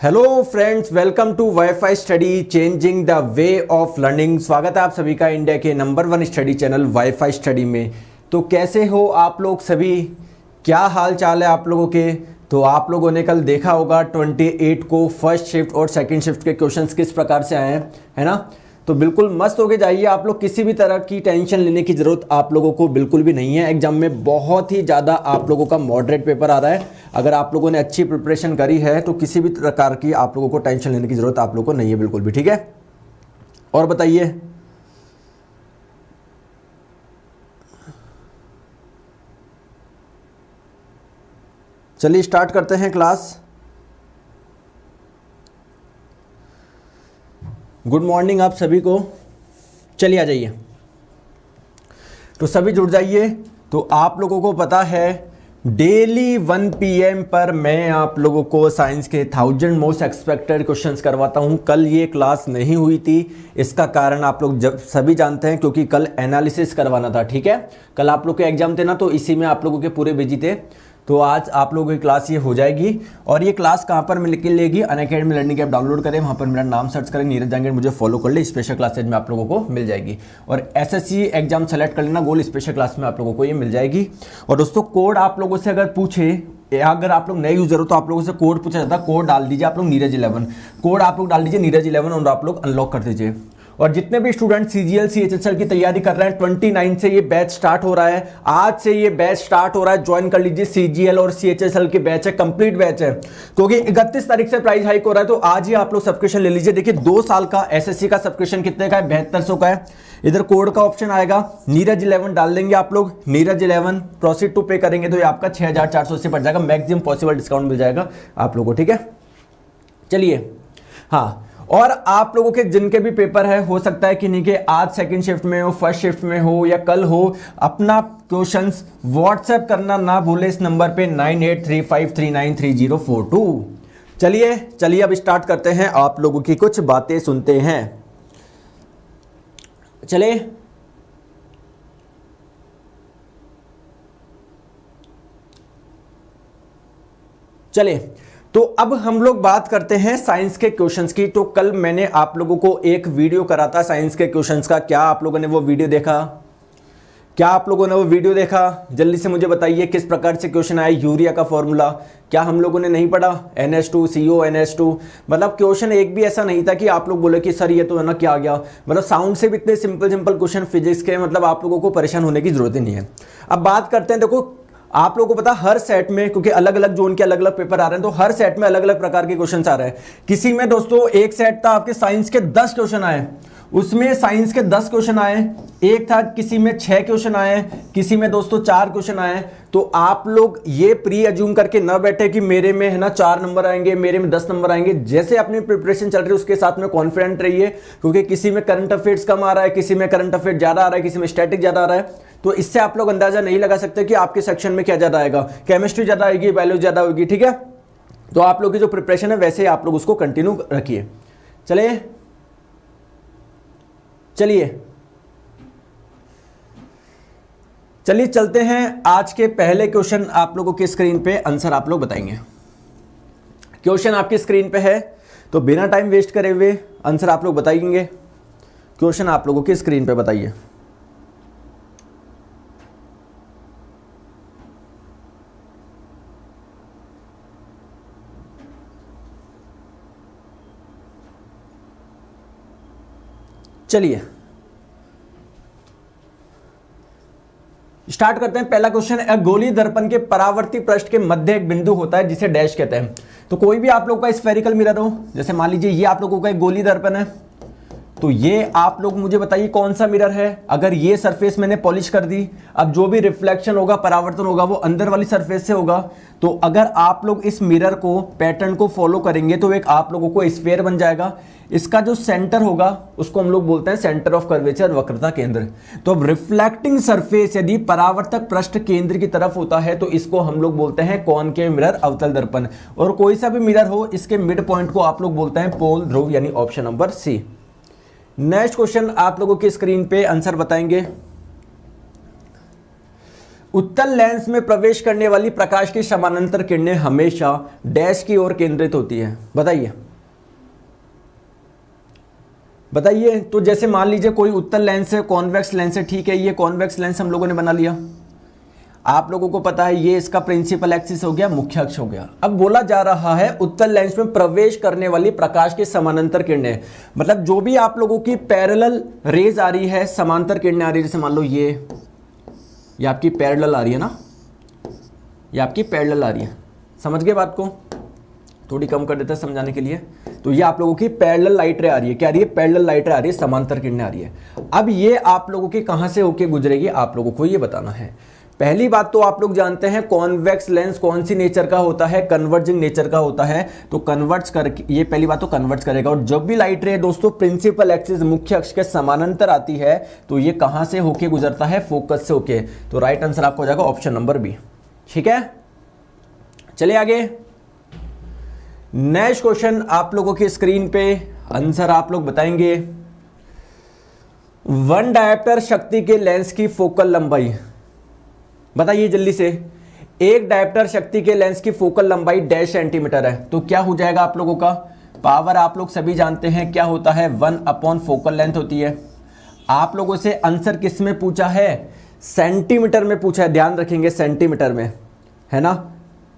Hello friends, welcome to WiFi study changing the way of learning. स्वागत है आप सभी का इंडिया के number 1 study channel WiFi study में। तो कैसे हो आप लोग सभी, क्या हाल चाल है आप लोगों के। तो आप लोगों ने कल देखा होगा 28 को फर्स्ट शिफ्ट और सेकंड शिफ्ट के क्वेश्चंस किस प्रकार से आए हैं, है ना। तो बिल्कुल मस्त होके जाइए आप लोग, किसी भी तरह की टेंशन लेने की ज़रूरत आप लोगों को बिल्कुल भी नहीं है। एग्जाम में बहुत ही ज़्यादा आप लोगों का मॉडरेट पेपर आ रहा है। अगर आप लोगों ने अच्छी प्रिपरेशन करी है तो किसी भी प्रकार की आप लोगों को टेंशन लेने की ज़रूरत आप लोगों को नहीं है बिल्कुल भी, ठीक है। और बताइए, चलिए स्टार्ट करते हैं क्लास। गुड मॉर्निंग आप सभी को। चलिए आ जाइए, तो सभी जुड़ जाइए। तो आप लोगों को पता है डेली 1 PM पर मैं आप लोगों को साइंस के 1000 मोस्ट एक्सपेक्टेड क्वेश्चंस करवाता हूं। कल ये क्लास नहीं हुई थी, इसका कारण आप लोग जब सभी जानते हैं, क्योंकि कल एनालिसिस करवाना था, ठीक है। कल आप लोग के एग्जाम थे ना, तो इसी में आप लोगों के पूरे बिजी थे। तो आज आप लोगों की क्लास ये हो जाएगी। और ये क्लास कहाँ पर मिलेगी? अनअकैडमी लर्निंग ऐप डाउनलोड करें, वहाँ पर मेरा नाम सर्च करें, नीरज जांगेड़, मुझे फॉलो कर ले। स्पेशल क्लासेज में आप लोगों को मिल जाएगी। और एसएससी एग्जाम सेलेक्ट कर लेना, गोल स्पेशल क्लास में आप लोगों को ये मिल जाएगी। और दोस्तों कोड आप लोगों से अगर पूछे, अगर आप लोग नए यूजर हो तो आप लोगों से कोड पूछा जाता है, कोड डाल दीजिए आप लोग नीरज 11, कोड आप लोग डाल दीजिए नीरज 11 और आप लोग अनलॉक कर दीजिए। और जितने भी स्टूडेंट सीजीएल सीएचएसएल की तैयारी कर रहे हैं, 29 से ये बैच स्टार्ट हो रहा है। आज से ये बैच स्टार्ट हो रहा है, ज्वाइन कर लीजिए। सीजीएल और सीएचएसएल के बैच है, कंप्लीट बैच है, क्योंकि 31 तारीख से प्राइस हाइक हो रहा है। तो आज ही आप लोग सब्सक्रिप्शन ले लीजिए। देखिए 2 साल का एसएससी का सब्सक्रिप्शन कितने का है? 7200 का है। इधर कोड का ऑप्शन आएगा, नीरज 11 डाल देंगे आप लोग, नीरज 11 प्रोसीड टू पे करेंगे तो ये आपका 6480 पड़ जाएगा। मैक्सिमम पॉसिबल डिस्काउंट मिल जाएगा आप लोगों को, ठीक है। चलिए हाँ, और आप लोगों के जिनके भी पेपर है, हो सकता है कि नहीं कि आज सेकंड शिफ्ट में हो, फर्स्ट शिफ्ट में हो या कल हो, अपना क्वेश्चंस व्हाट्सएप करना ना भूले इस नंबर पे 9835393042। चलिए अब स्टार्ट करते हैं, आप लोगों की कुछ बातें सुनते हैं। चले तो अब हम लोग बात करते हैं साइंस के क्वेश्चंस की। तो कल मैंने आप लोगों को एक वीडियो करा था साइंस के क्वेश्चंस का। क्या आप लोगों ने वो वीडियो देखा? जल्दी से मुझे बताइए किस प्रकार से क्वेश्चन आया। यूरिया का फॉर्मूला क्या हम लोगों ने नहीं पढ़ा? NH2 CO NH2, मतलब क्वेश्चन एक भी ऐसा नहीं था कि आप लोग बोले कि सर ये तो है ना क्या आ गया। मतलब साउंड से भी इतने सिंपल क्वेश्चन फिजिक्स के, मतलब आप लोगों को परेशान होने की जरूरत ही नहीं है। अब बात करते हैं, देखो आप लोगों को पता हर सेट में, क्योंकि अलग अलग जोन के अलग अलग पेपर आ रहे हैं, तो हर सेट में अलग अलग प्रकार के क्वेश्चंस आ रहे हैं। किसी में दोस्तों एक सेट था आपके साइंस के 10 क्वेश्चन आए, उसमें साइंस के 10 क्वेश्चन आए। एक था किसी में 6 क्वेश्चन आए, किसी में दोस्तों 4 क्वेश्चन आए। तो आप लोग ये प्री अज्यूम करके न बैठे कि मेरे में है ना 4 नंबर आएंगे, मेरे में 10 नंबर आएंगे। जैसे अपनी प्रिपरेशन चल रही है उसके साथ में कॉन्फिडेंट रहिए, क्योंकि किसी में करंट अफेयर्स कम आ रहा है, किसी में करंट अफेयर ज्यादा आ रहा है, किसी में स्टैटिक ज्यादा आ रहा है। तो इससे आप लोग अंदाजा नहीं लगा सकते कि आपके सेक्शन में क्या ज्यादा आएगा, केमिस्ट्री ज्यादा आएगी, बायोलॉजी ज्यादा होगी, ठीक है। तो आप लोग की जो प्रिपरेशन है वैसे आप लोग उसको कंटिन्यू रखिए। चलिए चलते हैं। आज के पहले क्वेश्चन आप लोगों की स्क्रीन पे आंसर आप लोग बताएंगे। क्वेश्चन आपकी स्क्रीन पे है, तो बिना टाइम वेस्ट करे हुए आंसर आप लोग बताएंगे। क्वेश्चन आप लोगों की स्क्रीन पे बताइए। चलिए स्टार्ट करते हैं। पहला क्वेश्चन, गोली दर्पण के परावर्ती पृष्ठ के मध्य एक बिंदु होता है जिसे डैश कहते हैं। तो कोई भी आप लोग का स्फेरिकल मिरर हो, जैसे मान लीजिए ये आप लोगों का एक गोली दर्पण है, तो ये आप लोग मुझे बताइए कौन सा मिरर है। अगर ये सरफेस मैंने पॉलिश कर दी, अब जो भी रिफ्लेक्शन होगा, परावर्तन होगा, वो अंदर वाली सरफेस से होगा। तो अगर आप लोग इस मिरर को, पैटर्न को फॉलो करेंगे तो एक आप लोगों को स्फीयर बन जाएगा। इसका जो सेंटर होगा उसको हम लोग बोलते हैं सेंटर ऑफ कर्वेचर, वक्रता केंद्र। तो अब रिफ्लेक्टिंग सरफेस यदि परावर्तक पृष्ठ केंद्र की तरफ होता है तो इसको हम लोग बोलते हैं कॉनकेव मिरर, अवतल दर्पण। और कोई सा भी मिरर हो, इसके मिड पॉइंट को आप लोग बोलते हैं पोल ध्रुव, यानी option number C. Next question आप लोगों की स्क्रीन पे आंसर बताएंगे। उत्तल लेंस में प्रवेश करने वाली प्रकाश की समानांतर किरणें हमेशा डैश की ओर केंद्रित होती है। बताइए बताइए। तो जैसे मान लीजिए कोई उत्तल लेंस है, कॉन्वेक्स लेंस है, ठीक है, ये कॉन्वेक्स लेंस हम लोगों ने बना लिया। आप लोगों को पता है ये इसका प्रिंसिपल एक्सिस हो गया, मुख्य अक्ष हो गया। अब बोला जा रहा है उत्तल लेंस में प्रवेश करने वाली प्रकाश के समानांतर किरणें, मतलब जो भी आप लोगों की पैरेलल रेज आ रही है, समांतर किरणें आ रही है, जैसे मान लो ये आपकी पैरेलल आ रही है ना, ये आपकी पैरेलल आ रही है। समझ गए बात को? थोड़ी कम कर देते हैं समझाने के लिए। तो ये आप लोगों की पैरेलल लाइट रे आ रही है, क्या आ रही है? पैरेलल लाइट रे आ रही है, समांतर किरणें आ रही है। अब ये आप लोगों की कहां से होके गुजरेगी, आप लोगों को ये बताना है। पहली बात तो आप लोग जानते हैं कॉन्वेक्स लेंस कौन सी नेचर का होता है? कन्वर्जिंग नेचर का होता है। तो कन्वर्ट्स करके, ये पहली बात तो कन्वर्ट्स करेगा। और जब भी लाइट रे दोस्तों प्रिंसिपल एक्सिस, मुख्य अक्ष के समानांतर आती है, तो ये कहां से होके गुजरता है? फोकस से होके। तो राइट आंसर आपको हो जाएगा ऑप्शन नंबर बी। ठीक है, चलिए आगे। नेक्स्ट क्वेश्चन आप लोगों की स्क्रीन पे आंसर आप लोग बताएंगे। वन डायोप्टर शक्ति के लेंस की फोकल लंबाई बताइए जल्दी से। एक डायोप्टर शक्ति के लेंस की फोकल लंबाई डैश सेंटीमीटर है, तो क्या हो जाएगा आप लोगों का? पावर आप लोग सभी जानते हैं क्या होता है? 1 फोकल लेंथ होती है। आप लोगों से आंसर किस में पूछा है? सेंटीमीटर में पूछा है, ध्यान रखेंगे, सेंटीमीटर में, है ना।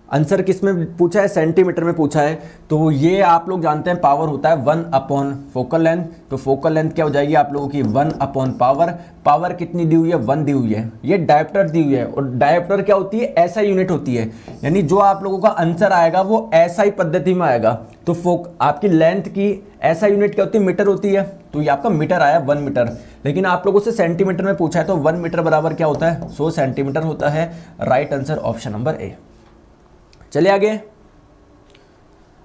आंसर किस में पूछा है? सेंटीमीटर में पूछा है। तो ये आप लोग जानते हैं पावर होता है 1 फोकल लेंथ। तो फोकल लेंथ क्या हो जाएगी आप लोगों की? 1 पावर। पावर कितनी दी हुई है? 1 दी हुई है। ये डायोप्टर दी हुई है, और डायोप्टर क्या होती है? एसआई यूनिट होती है। यानी जो आप लोगों का आंसर आएगा वो एसआई पद्धति में आएगा। तो आपकी लेंथ की एसआई यूनिट क्या होती है? मीटर होती है। तो ये आपका मीटर आया 1 मीटर, लेकिन आप लोगों से सेंटीमीटर में पूछा है, तो 1 मीटर बराबर क्या होता है? 100 सेंटीमीटर होता है। राइट आंसर ऑप्शन नंबर ए। चलिए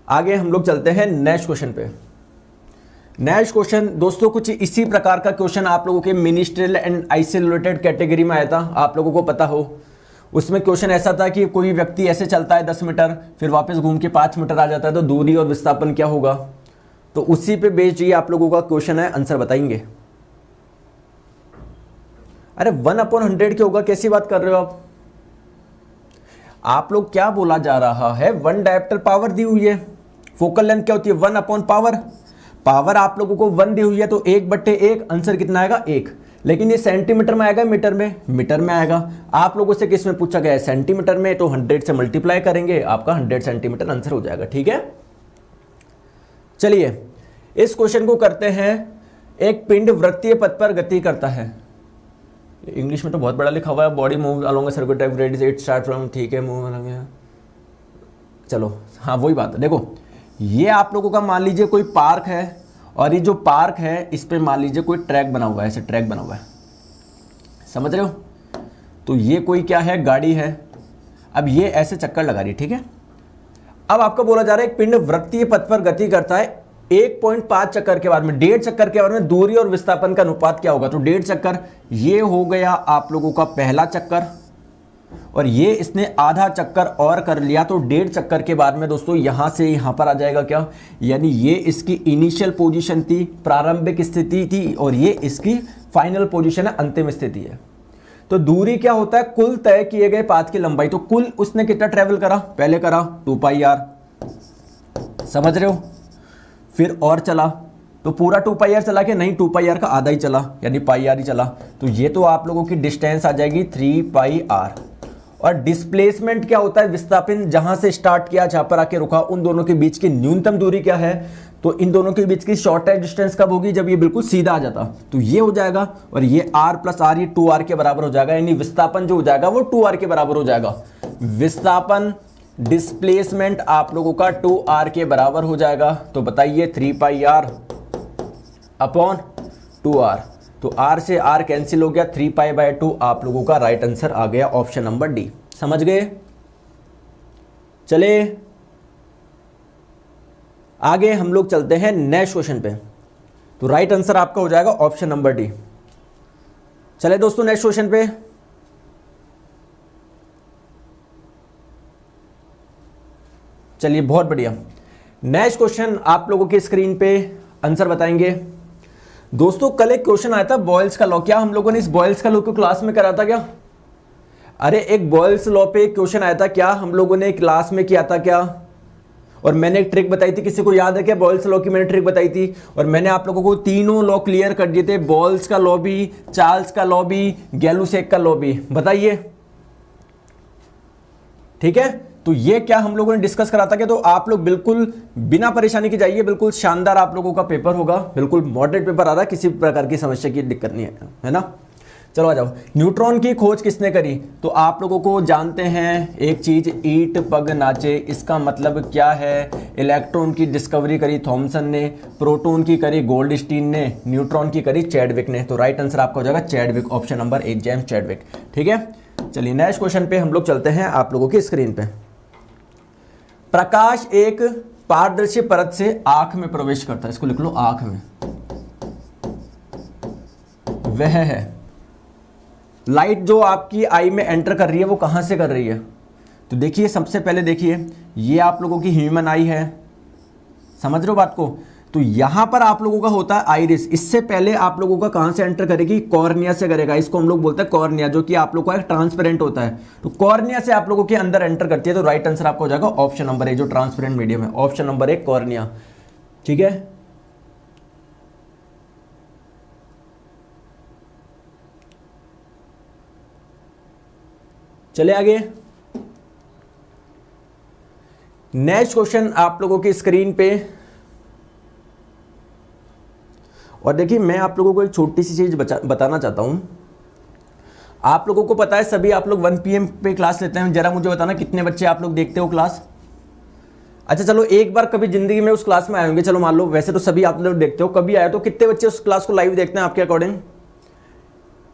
आगे हम लोग चलते हैं नेक्स्ट क्वेश्चन पे। नेक्स्ट क्वेश्चन दोस्तों कुछ इसी प्रकार का क्वेश्चन आप लोगों के मिनिस्ट्रियल एंड आइसोलेटेड कैटेगरी में आया था, आप लोगों को पता हो। उसमें क्वेश्चन ऐसा था कि कोई व्यक्ति ऐसे चलता है 10 मीटर, फिर वापस घूम के 5 मीटर आ जाता है, तो दूरी और विस्थापन क्या होगा? तो उसी पे बेस्ड ये आप लोगों का क्वेश्चन है, आंसर बताएंगे। अरे 1/100 क्या होगा? कैसी बात कर रहे हो आप लोग क्या बोला जा रहा है? 1 डायोप्टर पावर दी हुई है, फोकल लेंथ क्या होती है? 1 पावर। पावर आप लोगों को 1 दी हुई है, तो 1/1, आंसर कितना आएगा? 1। लेकिन ये सेंटीमीटर में आएगा, मीटर में? मीटर में आएगा। आप लोगों से किस में पूछा गया है? सेंटीमीटर में। तो 100 से मल्टीप्लाई करेंगे, आपका 100 सेंटीमीटर आंसर हो जाएगा। ठीक है, चलिए इस क्वेश्चन को करते हैं। एक पिंड वृत्तीय पथ पर गति करता है। इंग्लिश में तो बहुत बड़ा लिखा हुआ है, body move along circular type radius it start from, ठीक है, मूव अलोंग। चलो हाँ वही बात है। देखो ये आप लोगों का मान लीजिए कोई पार्क है, और ये जो पार्क है इस पे मान लीजिए कोई ट्रैक बना हुआ है, ऐसे ट्रैक बना हुआ है, समझ रहे हो। तो ये कोई क्या है? गाड़ी है। अब ये ऐसे चक्कर लगा रही है, ठीक है। अब आपको बोला जा रहा है एक पिंड वृत्तीय पथ पर गति करता है 1.5 चक्कर के बाद में, 1.5 चक्कर के बाद में दूरी और विस्थापन का अनुपात क्या होगा? तो 1.5 चक्कर, ये हो गया आप लोगों का पहला चक्कर, और ये इसने आधा चक्कर और कर लिया, तो 1.5 चक्कर के बाद में दोस्तों यहां से यहां पर आ जाएगा क्या? यानी ये इसकी इनिशियल पोजीशन थी, प्रारंभिक स्थिति थी, और ये इसकी फाइनल पोजीशन है, अंतिम स्थिति है। तो दूरी क्या होता है? कुल तय किए गए पाथ की लंबाई। तो कुल उसने कितना ट्रेवल करा? पहले करा 2πr, समझ रहे हो। फिर और चला, तो पूरा 2πr चला के नहीं, 2πr का आधा ही चला, यानी πr ही चला। तो ये तो आप लोगों की डिस्टेंस आ जाएगी 3πr। और डिस्प्लेसमेंट क्या होता है? विस्थापन, जहां से स्टार्ट किया जहां पर आके रुका, उन दोनों के बीच की न्यूनतम दूरी क्या है? तो इन दोनों के बीच की शॉर्टेस्ट डिस्टेंस कब होगी? जब ये बिल्कुल सीधा आ जाता। तो ये हो जाएगा, और ये r + r, ये 2r के बराबर हो जाएगा, यानी विस्थापन जो हो जाएगा वो 2r के बराबर हो जाएगा। विस्थापन, डिस्प्लेसमेंट आप लोगों का 2r के बराबर हो जाएगा। तो बताइए 3πr अपॉन 2r, तो r से r कैंसिल हो गया, 3π/2 आप लोगों का राइट आंसर आ गया, ऑप्शन नंबर डी। समझ गए? चले आगे हम लोग चलते हैं नेक्स्ट क्वेश्चन पे। तो राइट आंसर आपका हो जाएगा ऑप्शन नंबर डी। चले दोस्तों नेक्स्ट क्वेश्चन पे। चलिए बहुत बढ़िया। नेक्स्ट क्वेश्चन आप लोगों की स्क्रीन पे आंसर बताएंगे। दोस्तों कल एक क्वेश्चन आया था बॉयल्स का लॉ, क्या हम लोगों ने इस बॉयल्स का लॉ को क्लास में करा था क्या? अरे एक बॉयल्स लॉ पे एक क्वेश्चन आया था, क्या हम लोगों ने क्लास में किया था क्या? और मैंने एक ट्रिक बताई थी, किसी को याद है क्या? बॉयल्स लॉ की मैंने ट्रिक बताई थी और मैंने आप लोगों को तीनों लॉ क्लियर कर दिए थे, बॉयल्स का लॉ भी, चार्ल्स का लॉ भी, गैलुसेक का लॉ भी। बताइए, ठीक है? तो ये क्या हम लोगों ने डिस्कस करा था क्या? तो आप लोग बिल्कुल बिना परेशानी के जाइए, बिल्कुल शानदार आप लोगों का पेपर होगा, बिल्कुल मॉडरेट पेपर आ रहा है, किसी प्रकार की समस्या की दिक्कत नहीं है ना? चलो आ जाओ। न्यूट्रॉन की खोज किसने करी? तो आप लोगों को जानते हैं एक चीज, ईट पग नाचे, इसका मतलब क्या है? इलेक्ट्रॉन की डिस्कवरी करी थॉमसन ने, प्रोटॉन की करी गोल्डस्टीन ने, न्यूट्रॉन की करी चैडविक ने। तो राइट आंसर आपका हो जाएगा Chadwick, option number 8 James Chadwick. ठीक है, चलिए नेक्स्ट क्वेश्चन पे हम लोग चलते हैं आप लोगों की स्क्रीन पे। प्रकाश एक पारदर्शी परत से आंख में प्रवेश करता है, इसको लिख लो आंख में, वह है लाइट जो आपकी आई में एंटर कर रही है वो कहां से कर रही है? तो देखिए सबसे पहले देखिए, ये आप लोगों की ह्यूमन आई है, समझ रहे हो बात को? तो यहां पर आप लोगों का होता है आइरिस, इससे पहले आप लोगों का कहां से एंटर करेगी? कॉर्निया से करेगा, इसको हम लोग बोलते हैं कॉर्निया, जो कि आप लोगों का ट्रांसपेरेंट होता है। तो कॉर्निया से आप लोगों के अंदर एंटर करती है। तो राइट आंसर आपका हो जाएगा ऑप्शन नंबर 1, जो ट्रांसपेरेंट मीडियम है, ऑप्शन नंबर 1 कॉर्निया। ठीक है, चले आगे। नेक्स्ट क्वेश्चन आप लोगों की स्क्रीन पे, और देखिए मैं आप लोगों को एक छोटी सी चीज बताना चाहता हूं। आप लोगों को पता है सभी आप लोग 1 PM पे क्लास लेते हैं, जरा मुझे बताना कितने बच्चे आप लोग देखते हो क्लास? अच्छा चलो, एक बार कभी जिंदगी में उस क्लास में आए होंगे, चलो मान लो वैसे तो सभी आप लोग देखते हो, कभी आए तो कितने बच्चे उस क्लास को लाइव देखते हैं आपके अकॉर्डिंग?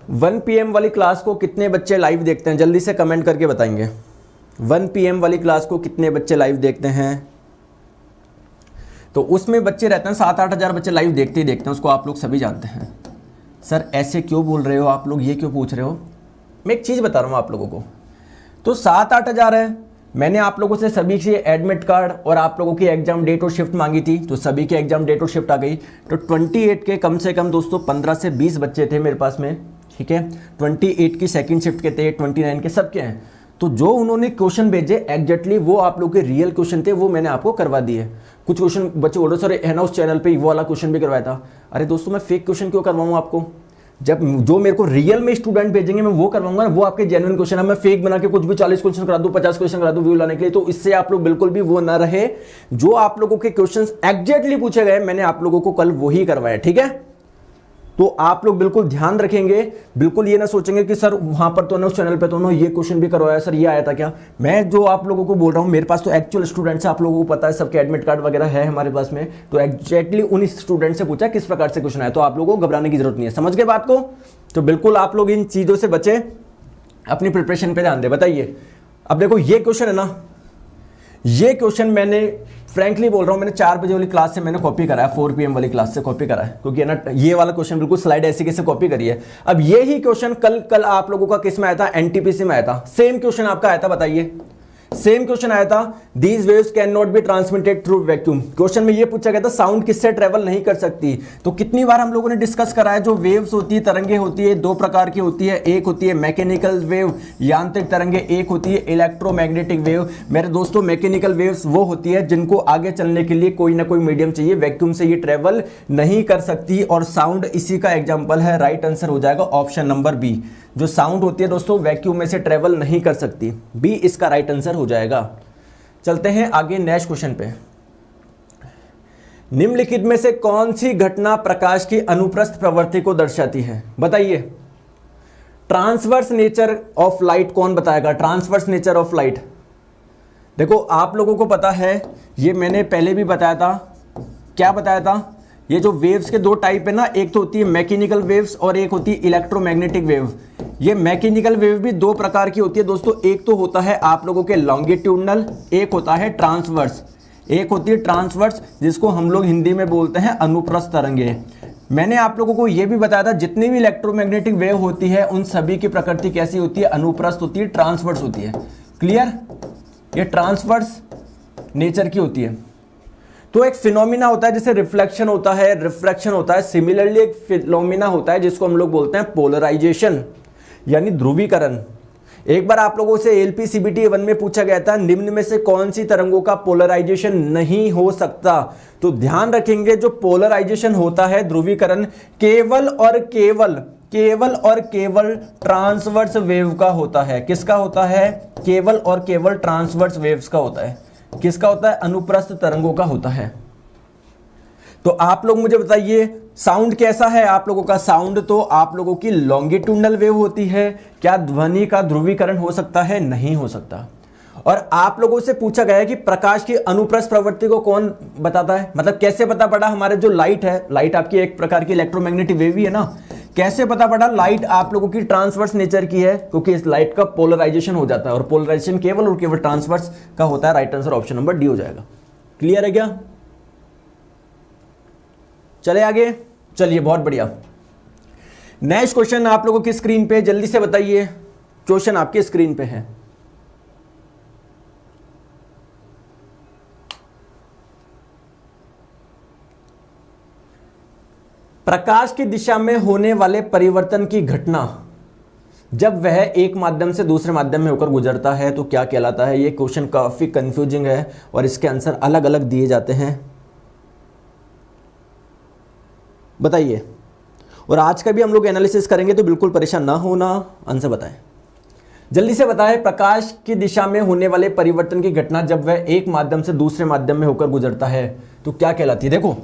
1 PM वाली क्लास को कितने बच्चे लाइव देखते हैं? जल्दी से कमेंट करके बताएंगे। 1 PM वाली क्लास को कितने बच्चे लाइव देखते हैं? तो उसमें बच्चे रहते हैं 7-8 हज़ार बच्चे लाइव देखते ही देखते हैं, उसको आप लोग सभी जानते हैं। सर ऐसे क्यों बोल रहे हो आप लोग, ये क्यों पूछ रहे हो? मैं एक चीज़ बता रहा हूँ आप लोगों को, तो 7-8 हज़ार है। मैंने आप लोगों से सभी से एडमिट कार्ड और आप लोगों की एग्जाम डेट और शिफ्ट मांगी थी, तो सभी की एग्जाम डेट और शिफ्ट आ गई। तो 28 के कम से कम दोस्तों 15 से 20 बच्चे थे मेरे पास में, ठीक है? 28 की सेकंड शिफ्ट के थे, 29 के सबके हैं। तो जो उन्होंने क्वेश्चन भेजे एग्जैक्टली वो आप लोग के रियल क्वेश्चन थे, वो मैंने आपको करवा दिए। कुछ क्वेश्चन बच्चे बोल रहे सर है ना उस चैनल पे वो वाला क्वेश्चन भी करवाया था। अरे दोस्तों मैं फेक क्वेश्चन क्यों करवाऊँ आपको? जब जो मेरे को रियल में स्टूडेंट भेजेंगे मैं वो करवाऊंगा, वो आपके जेन्युइन क्वेश्चन है। मैं फेक बना के कुछ भी 40 क्वेश्चन करा दूं, 50 क्वेश्चन करा दूं व्यू लाने के लिए, तो इससे आप लोग बिल्कुल भी वो ना रहे। जो आप लोगों के क्वेश्चंस एग्जैक्टली पूछे गए मैंने आप लोगों को कल वही करवाया, ठीक है? तो आप लोग बिल्कुल ध्यान रखेंगे, बिल्कुल ये ना सोचेंगे कि सर वहां पर तो ना उस चैनल पे तो ना ये क्वेश्चन भी करवाया, सर ये आया था क्या? मैं जो आप लोगों को बोल रहा हूँ, मेरे पास तो एक्चुअल स्टूडेंट्स है, आप लोगों को पता है सबके एडमिट कार्ड वगैरह है हमारे पास में, तो एग्जैक्टली उन स्टूडेंट से पूछा किस प्रकार से क्वेश्चन आया। तो आप लोगों को घबराने की जरूरत नहीं है, समझ गए बात को? तो बिल्कुल आप लोग इन चीजों से बचे, अपनी प्रिपरेशन पे ध्यान दे। बताइए, अब देखो ये क्वेश्चन है ना, ये क्वेश्चन मैंने फ्रैंकली बोल रहा हूं, मैंने 4 बजे वाली क्लास से मैंने कॉपी करा है, 4 PM वाली क्लास से कॉपी करा है, क्योंकि है ना ये वाला क्वेश्चन बिल्कुल स्लाइड ऐसे कैसे कॉपी करी है। अब ये ही क्वेश्चन कल आप लोगों का किस में आया था? NTPC में आया था। सेम क्वेश्चन आपका आया था, बताइए सेम क्वेश्चन आया था, these waves can not be transmitted through vacuum. Question में ये पूछा गया था साउंड किससे ट्रेवल नहीं कर सकती। तो कितनी बार हम लोगों ने डिस्कस करा है, जो वेव्स होती है, तरंगे होती है, 2 प्रकार की होती है, एक होती है मैकेनिकल वेव यांत्रिक तरंगे, एक होती है इलेक्ट्रोमैग्नेटिक वेव। मेरे दोस्तों मैकेनिकल वेव्स वो होती है जिनको आगे चलने के लिए कोई ना कोई मीडियम चाहिए, वैक्यूम से ये ट्रेवल नहीं कर सकती, और साउंड इसी का एग्जाम्पल है। राइट आंसर हो जाएगा ऑप्शन नंबर बी, जो साउंड होती है दोस्तों वैक्यूम में से ट्रेवल नहीं कर सकती, बी इसका राइट आंसर हो जाएगा। चलते हैं आगे नेक्स्ट क्वेश्चन पे। निम्नलिखित में से कौन सी घटना प्रकाश की अनुप्रस्थ प्रवृत्ति को दर्शाती है? बताइए। ट्रांसवर्स नेचर ऑफ लाइट कौन बताएगा? ट्रांसवर्स नेचर ऑफ लाइट, देखो आप लोगों को पता है, ये मैंने पहले भी बताया था। क्या बताया था? ये जो वेव्स के 2 टाइप है ना, एक तो होती है मैकेनिकल वेव्स और एक होती है इलेक्ट्रोमैग्नेटिक वेव। ये मैकेनिकल वेव भी 2 प्रकार की होती है दोस्तों, एक तो होता है आप लोगों के लॉन्गिट्यूडनल, एक होता है ट्रांसवर्स। एक होती है ट्रांसवर्स जिसको हम लोग हिंदी में बोलते हैं अनुप्रस्थ तरंगे। मैंने आप लोगों को यह भी बताया था जितनी भी इलेक्ट्रोमैग्नेटिक वेव होती है उन सभी की प्रकृति कैसी होती है? अनुप्रस्थ होती है, ट्रांसवर्स होती है। क्लियर? ये ट्रांसवर्स नेचर की होती है। तो एक फिनोमिना होता है जिसे रिफ्लेक्शन होता है, रिफ्रैक्शन होता है। सिमिलरली एक फिनोमिना होता है जिसको हम लोग बोलते हैं पोलराइजेशन, यानी ध्रुवीकरण। एक बार आप लोगों से एलपीसीबीटी 1 में पूछा गया था निम्न में से कौन सी तरंगों का पोलराइजेशन नहीं हो सकता, तो ध्यान रखेंगे जो पोलराइजेशन होता है, ध्रुवीकरण, केवल और केवल ट्रांसवर्स वेव का होता है। किसका होता है? केवल और केवल ट्रांसवर्स वेव्स का होता है। किसका होता है? अनुप्रस्थ तरंगों का होता है। तो आप लोग मुझे बताइए साउंड कैसा है आप लोगों का? साउंड तो आप लोगों की लॉन्गिट्यूडनल वेव होती है। क्या ध्वनि का ध्रुवीकरण हो सकता है? नहीं हो सकता। और आप लोगों से पूछा गया है कि प्रकाश की अनुप्रस्थ प्रवृत्ति को कौन बताता है, मतलब कैसे पता पड़ा? हमारे जो लाइट है, लाइट आपकी एक प्रकार की इलेक्ट्रोमैग्नेटिक वेव ही है ना, कैसे पता पड़ा? लाइट आप लोगों की ट्रांसवर्स नेचर की है, क्योंकि इस लाइट का पोलराइजेशन हो जाता है, और पोलराइजेशन केवल और केवल ट्रांसवर्स का होता है। Right answer option number D हो जाएगा। क्लियर है क्या? चले आगे, चलिए बहुत बढ़िया। नेक्स्ट क्वेश्चन आप लोगों की स्क्रीन पे, जल्दी से बताइए। क्वेश्चन आपके स्क्रीन पे है। प्रकाश की दिशा में होने वाले परिवर्तन की घटना जब वह एक माध्यम से दूसरे माध्यम में होकर गुजरता है तो क्या कहलाता है? ये क्वेश्चन काफी कंफ्यूजिंग है और इसके आंसर अलग अलग दिए जाते हैं। बताइए, और आज का भी हम लोग एनालिसिस करेंगे, तो बिल्कुल परेशान ना होना। आंसर बताएं, जल्दी से बताएं। प्रकाश की दिशा में होने वाले परिवर्तन की घटना जब वह एक माध्यम से दूसरे माध्यम में होकर गुजरता है तो क्या कहलाती है? देखो,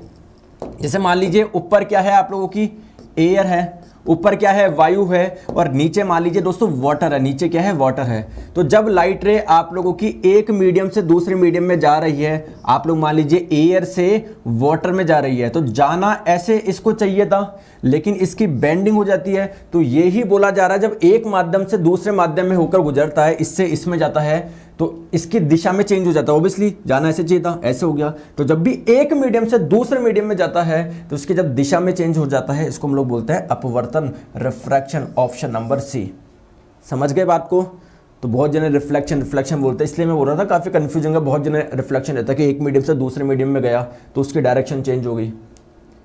जैसे मान लीजिए ऊपर क्या है आप लोगों की? एयर है, ऊपर क्या है? वायु है, और नीचे मान लीजिए दोस्तों वाटर है। नीचे क्या है? वाटर है। तो जब लाइट रे आप लोगों की एक मीडियम से दूसरे मीडियम में जा रही है, आप लोग मान लीजिए एयर से वाटर में जा रही है, तो जाना ऐसे इसको चाहिए था, लेकिन इसकी बेंडिंग हो जाती है। तो ये ही बोला जा रहा है जब एक माध्यम से दूसरे माध्यम में होकर गुजरता है, इससे इसमें जाता है, तो इसकी दिशा में चेंज हो जाता है। ऑब्वियसली जाना ऐसे चाहिए था, ऐसे हो गया। तो जब भी एक मीडियम से दूसरे मीडियम में जाता है तो उसकी जब दिशा में चेंज हो जाता है, इसको हम लोग बोलते हैं अपवर्तन, रिफ्रैक्शन। ऑप्शन नंबर सी। समझ गए बात को? तो बहुत जने रिफ्लेक्शन बोलते हैं, इसलिए मैं बोल रहा था काफी कंफ्यूजिंग है। बहुत जने रिफ्लेक्शन रहता है कि एक मीडियम से दूसरे मीडियम में गया तो उसकी डायरेक्शन चेंज हो गई,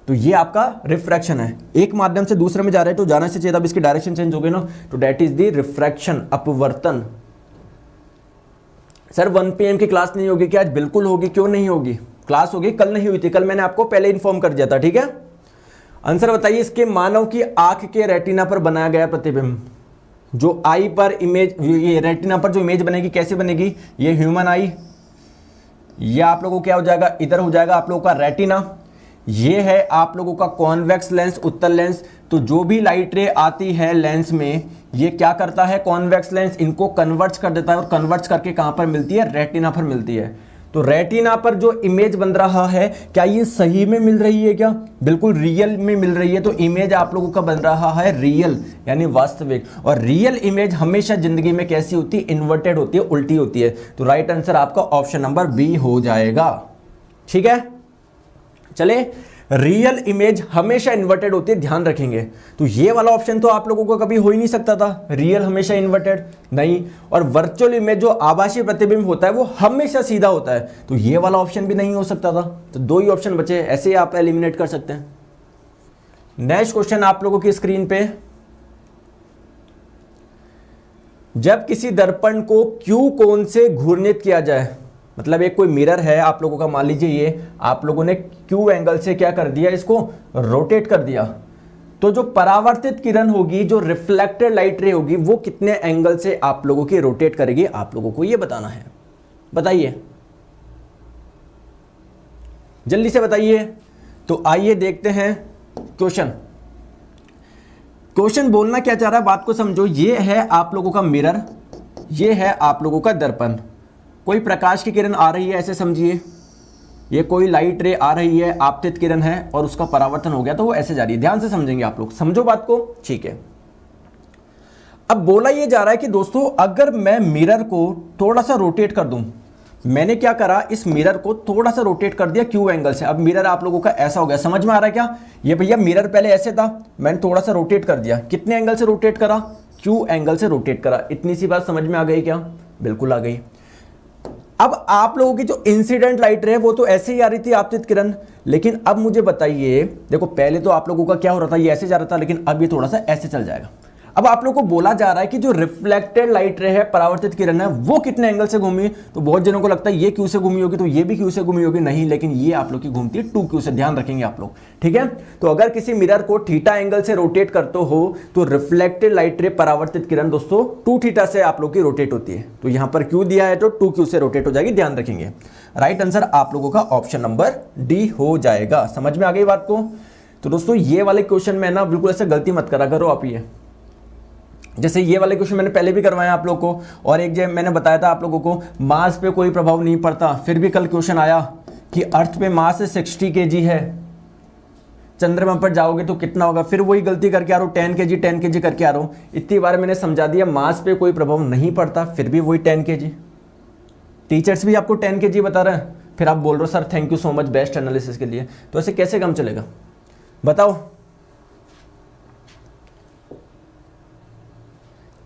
तो ये आपका रिफ्रैक्शन है। एक माध्यम से दूसरे में जा रहे हैं तो जाना से चाहिए था, अब इसकी डायरेक्शन चेंज हो गई ना, तो दैट इज द रिफ्रैक्शन, अपवर्तन। सर 1 PM की क्लास नहीं होगी क्या आज? बिल्कुल होगी, क्यों नहीं होगी? क्लास होगी, कल नहीं हुई थी, कल मैंने आपको पहले इन्फॉर्म कर दिया था, ठीक है। आंसर बताइए, इसके मानव की आंख के रेटिना पर बनाया गया प्रतिबिंब, जो आई पर इमेज, ये रेटिना पर जो इमेज बनेगी कैसे बनेगी? ये ह्यूमन आई, ये आप लोगों को क्या हो जाएगा? इधर हो जाएगा आप लोगों का रेटिना। ये है आप लोगों का कॉन्वेक्स लेंस, उत्तल लेंस। तो जो भी लाइट रे आती है लेंस में, ये क्या करता है? कॉन्वेक्स लेंस इनको कन्वर्ट्स कर देता है, और कन्वर्ट्स करके कहां पर मिलती है? रेटिना पर मिलती है। तो रेटिना पर जो इमेज बन रहा है, क्या ये सही में मिल रही है क्या? बिल्कुल रियल में मिल रही है। तो इमेज आप लोगों का बन रहा है रियल, यानी वास्तविक। और रियल इमेज हमेशा जिंदगी में कैसी होती है? इन्वर्टेड होती है, उल्टी होती है। तो राइट आंसर आपका ऑप्शन नंबर बी हो जाएगा, ठीक है। चले, रियल इमेज हमेशा इन्वर्टेड होती है, ध्यान रखेंगे। तो ये वाला ऑप्शन तो आप लोगों को कभी हो ही नहीं सकता था, रियल हमेशा इन्वर्टेड नहीं। और वर्चुअल इमेज जो आभासी प्रतिबिंब होता है वो हमेशा सीधा होता है, तो ये वाला ऑप्शन भी नहीं हो सकता था। तो 2 ही ऑप्शन बचे, ऐसे ही आप एलिमिनेट कर सकते हैं। नेक्स्ट क्वेश्चन आप लोगों की स्क्रीन पे, जब किसी दर्पण को क्यू कोण से घूर्णित किया जाए, मतलब एक कोई मिरर है आप लोगों का, मान लीजिए ये आप लोगों ने क्यू एंगल से क्या कर दिया? इसको रोटेट कर दिया, तो जो परावर्तित किरण होगी, जो रिफ्लेक्टेड लाइट रे होगी, वो कितने एंगल से आप लोगों की रोटेट करेगी? आप लोगों को ये बताना है। बताइए, जल्दी से बताइए। तो आइए देखते हैं क्वेश्चन। क्वेश्चन बोलना क्या चाह रहा है, बात को समझो। ये है आप लोगों का मिरर, ये है आप लोगों का दर्पण। कोई प्रकाश की किरण आ रही है, ऐसे समझिए, ये कोई लाइट रे आ रही है, आपतित किरण है, और उसका परावर्तन हो गया, तो वो ऐसे जा रही है। ध्यान से समझेंगे आप लोग, समझो बात को, ठीक है। अब बोला ये जा रहा है कि दोस्तों अगर मैं मिरर को थोड़ा सा रोटेट कर दूं, मैंने क्या करा, इस मिरर को थोड़ा सा रोटेट कर दिया क्यू एंगल से। अब मिरर आप लोगों का ऐसा हो गया, समझ में आ रहा है क्या? ये भैया मिरर पहले ऐसे था, मैंने थोड़ा सा रोटेट कर दिया। कितने एंगल से रोटेट करा? क्यू एंगल से रोटेट करा। इतनी सी बात समझ में आ गई क्या? बिल्कुल आ गई। अब आप लोगों की जो इंसिडेंट लाइट रे वो तो ऐसे ही आ रही थी, आपतित किरण। लेकिन अब मुझे बताइए, देखो पहले तो आप लोगों का क्या हो रहा था, ये ऐसे जा रहा था, लेकिन अब ये थोड़ा सा ऐसे चल जाएगा। अब आप लोगों को बोला जा रहा है कि जो रिफ्लेक्टेड लाइट रे है, परावर्तित किरण है, वो कितने एंगल से घूमी, तो बहुत जनों को लगता है ये क्यू से घूमी होगी, तो ये भी क्यू से घूमी होगी, नहीं, लेकिन ये आप लोग की घूमती है 2Q से, ध्यान रखेंगे आप लोग, ठीक है। तो अगर किसी मिरर को थीटा एंगल से रोटेट करते हो तो रिफ्लेक्टेड लाइट रे, परावर्तित किरण दोस्तों 2θ से आप लोग की रोटेट होती है। तो यहां पर Q दिया है तो 2Q से रोटेट हो जाएगी, ध्यान रखेंगे। राइट आंसर आप लोगों का ऑप्शन नंबर डी हो जाएगा। समझ में आ गई बात को? तो दोस्तों ये वाले क्वेश्चन में ना बिल्कुल ऐसे गलती मत करा करो आप। ये जैसे ये वाले क्वेश्चन मैंने पहले भी करवाया आप लोग को, और एक जो मैंने बताया था आप लोगों को मास पे कोई प्रभाव नहीं पड़ता, फिर भी कल क्वेश्चन आया कि अर्थ पे मास 60 kg है, चंद्रमा पर जाओगे तो कितना होगा, फिर वही गलती करके आ रहा हूँ 10 kg करके आ रहा हूँ। इतनी बार मैंने समझा दिया मास पे कोई प्रभाव नहीं पड़ता, फिर भी वही 10 kg। टीचर्स भी आपको 10 kg बता रहे हैं, फिर आप बोल रहे हो sir thank you so much best analysis के लिए। तो ऐसे कैसे काम चलेगा बताओ?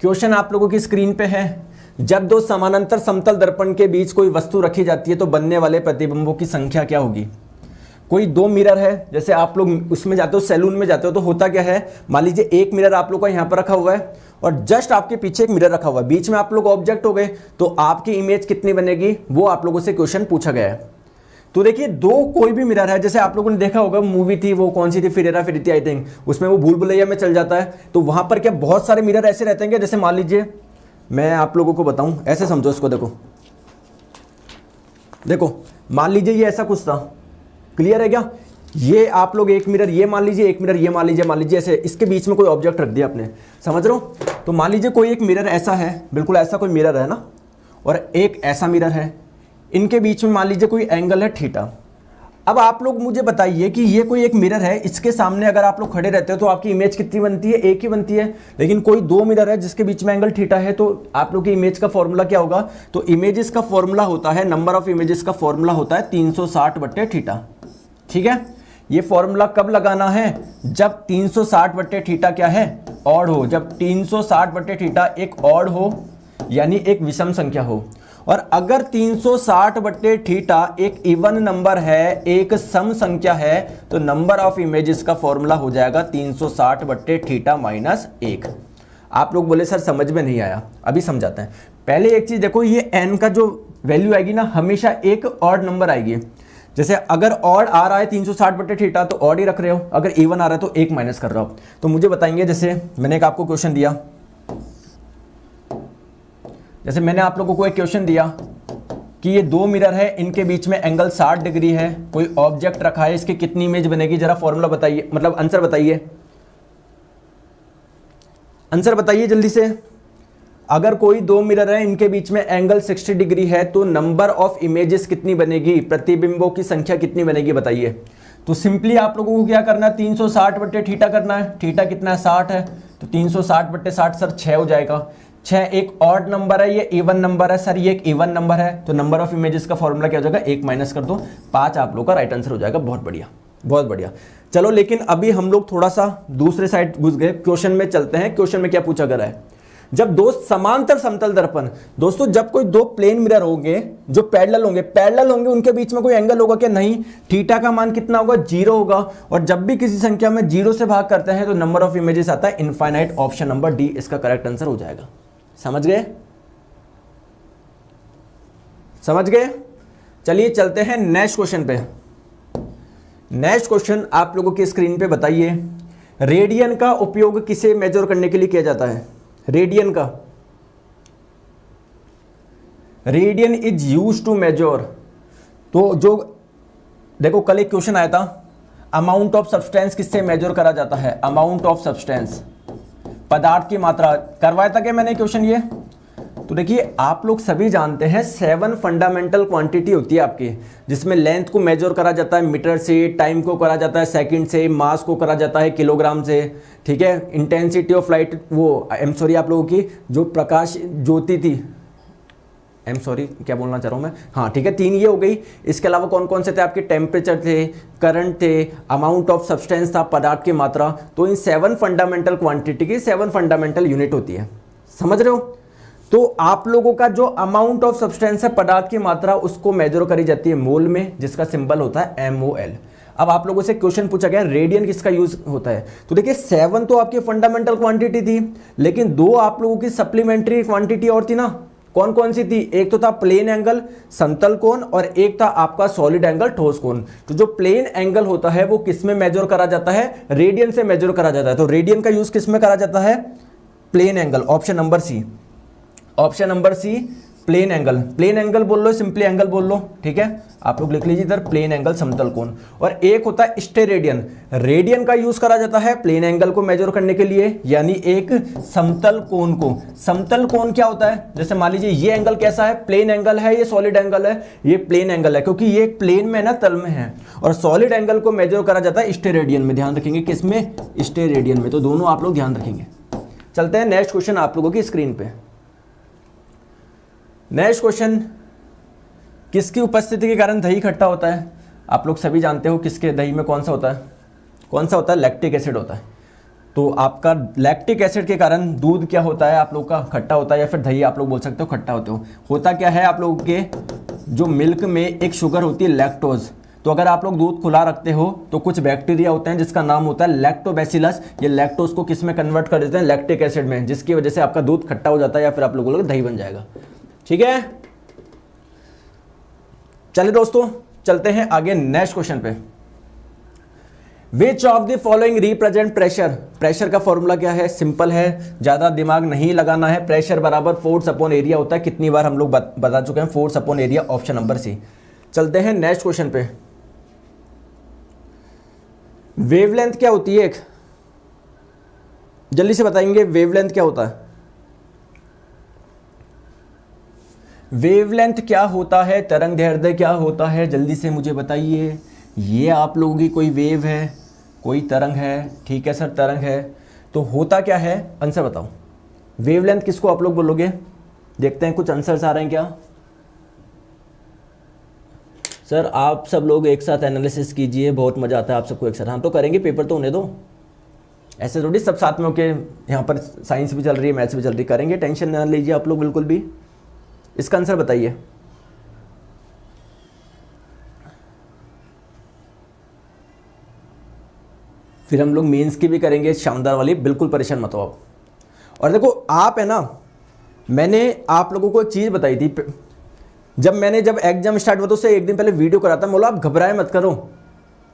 क्वेश्चन आप लोगों की स्क्रीन पे है। जब दो समानांतर समतल दर्पण के बीच कोई वस्तु रखी जाती है तो बनने वाले प्रतिबिंबों की संख्या क्या होगी? कोई दो मिरर है, जैसे आप लोग उसमें जाते हो, सैलून में जाते हो, तो होता क्या है, मान लीजिए एक मिरर आप लोग का यहाँ पर रखा हुआ है और जस्ट आपके पीछे एक मिरर रखा हुआ है, बीच में आप लोग ऑब्जेक्ट हो गए, तो आपकी इमेज कितनी बनेगी वो आप लोगों से क्वेश्चन पूछा गया है। तो देखिए दो कोई भी मिरर है, जैसे आप लोगों ने देखा होगा मूवी थी, वो कौन सी थी, फिर हेरा फेरी थी आई थिंक, उसमें वो भूल भुलैया में चल जाता है, तो वहां पर क्या बहुत सारे मिरर ऐसे रहते हैं, जैसे मान लीजिए मैं आप लोगों को बताऊं, ऐसे समझो इसको, देखो मान लीजिए ये ऐसा कुछ था, क्लियर है क्या? ये आप लोग एक मिरर ये मान लीजिए, एक मिरर ये मान लीजिए ऐसे, इसके बीच में कोई ऑब्जेक्ट रख दिया आपने, समझ रहे हो? तो मान लीजिए कोई एक मिरर ऐसा है, बिल्कुल ऐसा कोई मिरर है ना, और एक ऐसा मिरर है, इनके बीच में मान लीजिए कोई एंगल है थीटा। अब आप लोग मुझे बताइए कि ये कोई एक मिरर है, इसके सामने अगर आप लोग खड़े रहते हो तो आपकी इमेज कितनी बनती है? एक ही बनती है। लेकिन कोई दो मिरर है जिसके बीच में एंगल थीटा है, तो आप लोग की इमेज का फॉर्मूला क्या होगा? तो इमेजेस का फॉर्मूला होता है, नंबर ऑफ इमेजेस का फॉर्मूला होता है 360/θ। ठीक है, ये फॉर्मूला कब लगाना है? जब 360/θ क्या है? ऑड हो। जब 360/θ एक ऑड हो यानी एक विषम संख्या हो, और अगर 360/θ एक इवन नंबर है, एक सम संख्या है, तो नंबर ऑफ इमेजेस का फॉर्मूला हो जाएगा 360/θ - 1। आप लोग बोले सर समझ में नहीं आया, अभी समझाते हैं। पहले एक चीज देखो, ये n का जो वैल्यू आएगी ना, हमेशा एक ऑड नंबर आएगी। जैसे अगर ऑड आ रहा है 360/θ तो ऑड ही रख रहे हो, अगर इवन आ रहा है तो एक माइनस कर रहे हो। तो मुझे बताएंगे, जैसे मैंने एक आपको क्वेश्चन दिया, जैसे मैंने आप लोगों को एक क्वेश्चन दिया कि ये दो मिरर है, इनके बीच में एंगल 60 डिग्री है, कोई ऑब्जेक्ट रखा है, इसकी कितनी इमेज बनेगी? जरा फॉर्मूला बताइए, मतलब आंसर बताइए, आंसर बताइए जल्दी से। अगर कोई दो मिरर है, इनके बीच में एंगल 60 डिग्री है, तो नंबर ऑफ इमेजेस कितनी बनेगी? प्रतिबिंबों की संख्या कितनी बनेगी बताइए। तो सिंपली आप लोगों को क्या करना है? 360/θ करना है। थीटा कितना है? 60 है, तो 360/60 सर 6 हो जाएगा। 6 एक ऑड नंबर है, ये इवन नंबर है सर, ये एक इवन नंबर है, तो नंबर ऑफ इमेजेस का फॉर्मूला क्या हो जाएगा? 1 माइनस कर दो, 5 आप लोग का राइट आंसर हो जाएगा। बहुत बढ़िया, बहुत बढ़िया। चलो, लेकिन अभी हम लोग थोड़ा सा दूसरे साइड घुस गए, क्वेश्चन में चलते हैं। क्वेश्चन में क्या पूछा गया है? जब दो समांतर समतल दर्पण, दोस्तों जब कोई दो प्लेन मिरर होंगे जो पैरेलल होंगे, उनके बीच में कोई एंगल होगा क्या? नहीं। थीटा का मान कितना होगा? 0 होगा। और जब भी किसी संख्या में 0 से भाग करते हैं तो नंबर ऑफ इमेजेस आता है इनफाइनाइट। ऑप्शन नंबर डी इसका करेक्ट आंसर हो जाएगा। समझ गए? समझ गए? चलिए चलते हैं नेक्स्ट क्वेश्चन पे। नेक्स्ट क्वेश्चन आप लोगों की स्क्रीन पे बताइए, रेडियन का उपयोग किसे मेजर करने के लिए किया जाता है? रेडियन का, radian is use to measure. तो जो देखो कल एक क्वेश्चन आया था, अमाउंट ऑफ सब्सटेंस किससे मेजर करा जाता है? अमाउंट ऑफ सब्सटेंस, पदार्थ की मात्रा। करवाया था क्या मैंने क्वेश्चन ये? तो देखिए आप लोग सभी जानते हैं 7 फंडामेंटल क्वांटिटी होती है आपकी, जिसमें लेंथ को मेजर करा जाता है मीटर से, टाइम को करा जाता है सेकंड से, मास को करा जाता है किलोग्राम से, ठीक है। इंटेंसिटी ऑफ लाइट, वो आप लोगों की जो प्रकाश ज्योति थी, क्या बोलना चाह रहा हूँ मैं, हाँ ठीक है, 3 ये हो गई। इसके अलावा कौन कौन से थे आपके? टेम्परेचर थे, करंट थे, अमाउंट ऑफ सब्सटेंस था, पदार्थ की मात्रा। तो इन 7 फंडामेंटल क्वांटिटी की 7 फंडामेंटल यूनिट होती है, समझ रहे हो? तो आप लोगों का जो अमाउंट ऑफ सब्सटेंस है, पदार्थ की मात्रा, उसको मेजर करी जाती है मोल में, जिसका सिंबल होता है MOL। अब आप लोगों से क्वेश्चन पूछा गया रेडियन किसका यूज होता है, तो देखिए 7 तो आपकी फंडामेंटल क्वांटिटी थी, लेकिन 2 आप लोगों की सप्लीमेंट्री क्वांटिटी और थी ना, कौन कौन सी थी, एक तो था प्लेन एंगल समतल कोण और एक था आपका सॉलिड एंगल ठोस कोण। तो जो प्लेन एंगल होता है वो किस में मेजर करा जाता है, रेडियन से मेजर करा जाता है। तो रेडियन का यूज किस में करा जाता है, plane angle, option number C, option number C plane angle. Plane angle बोल लो, सिंपली एंगल बोल लो, ठीक है, आप लोग लिख लीजिए इधर प्लेन एंगल समतल कोण। और एक होता है स्टेरेडियन, रेडियन का यूज करा जाता है प्लेन एंगल को मेजर करने के लिए, यानी एक समतल कोण को। समतल कोण क्या होता है, जैसे मान लीजिए ये एंगल कैसा है, प्लेन एंगल है, ये सॉलिड एंगल है, ये प्लेन एंगल है क्योंकि ये प्लेन में ना तल में है, और सॉलिड एंगल को मेजर करा जाता है स्टेरेडियन में, ध्यान रखेंगे किसमें, स्टेरेडियन में। तो दोनों आप लोग ध्यान रखेंगे। चलते हैं नेक्स्ट क्वेश्चन आप लोगों की स्क्रीन पे। नेक्स्ट क्वेश्चन, किसकी उपस्थिति के कारण दही खट्टा होता है। आप लोग सभी जानते हो किसके दही में कौन सा होता है, कौन सा होता है, लैक्टिक एसिड होता है। तो आपका लैक्टिक एसिड के कारण दूध क्या होता है आप लोग का, खट्टा होता है, या फिर दही आप लोग बोल सकते हो खट्टा होते हो। होता क्या है आप लोगों के जो मिल्क में एक शुगर होती है लैक्टोज, तो अगर आप लोग दूध खुला रखते हो तो कुछ बैक्टीरिया होते हैं जिसका नाम होता है लैक्टोबैसिलस, ये लैक्टोज को किस में कन्वर्ट कर देते हैं, लैक्टिक एसिड में, जिसकी वजह से आपका दूध खट्टा हो जाता है या फिर आप लोगों को दही बन जाएगा। ठीक है, चलिए दोस्तों चलते हैं आगे नेक्स्ट क्वेश्चन पे। Which of the following represent pressure. Pressure का फॉर्मूला क्या है, सिंपल है, ज्यादा दिमाग नहीं लगाना है। प्रेशर बराबर फोर्स अपॉन एरिया होता है, कितनी बार हम लोग बता चुके हैं, force upon area, option number C. चलते हैं नेक्स्ट क्वेश्चन पे। वेवलेंथ क्या होती है, एक जल्दी से बताएंगे वेवलेंथ क्या होता है, वेवलेंथ क्या होता है, तरंग दैर्ध्य क्या होता है, जल्दी से मुझे बताइए। ये आप लोगों की कोई वेव है, कोई तरंग है, ठीक है सर तरंग है, तो होता क्या है, आंसर बताओ। वेवलेंथ किसको आप लोग बोलोगे, देखते हैं कुछ आंसर्स आ रहे हैं क्या। सर आप सब लोग एक साथ एनालिसिस कीजिए, बहुत मजा आता है आप सबको एक साथ। हम तो करेंगे, पेपर तो होने दो, ऐसे थोड़ी सब साथ में होके, यहाँ पर साइंस भी चल रही है, मैथ्स भी चल रही है, करेंगे, टेंशन ना लीजिए आप लोग बिल्कुल भी। इसका आंसर बताइए। फिर हम लोग मेंस की भी करेंगे शानदार वाली, बिल्कुल परेशान मत हो आप। और देखो आप है ना, मैंने आप लोगों को एक चीज बताई थी, जब एग्जाम स्टार्ट हुआ तो उससे एक दिन पहले वीडियो करा था, बोला आप घबराए मत करो,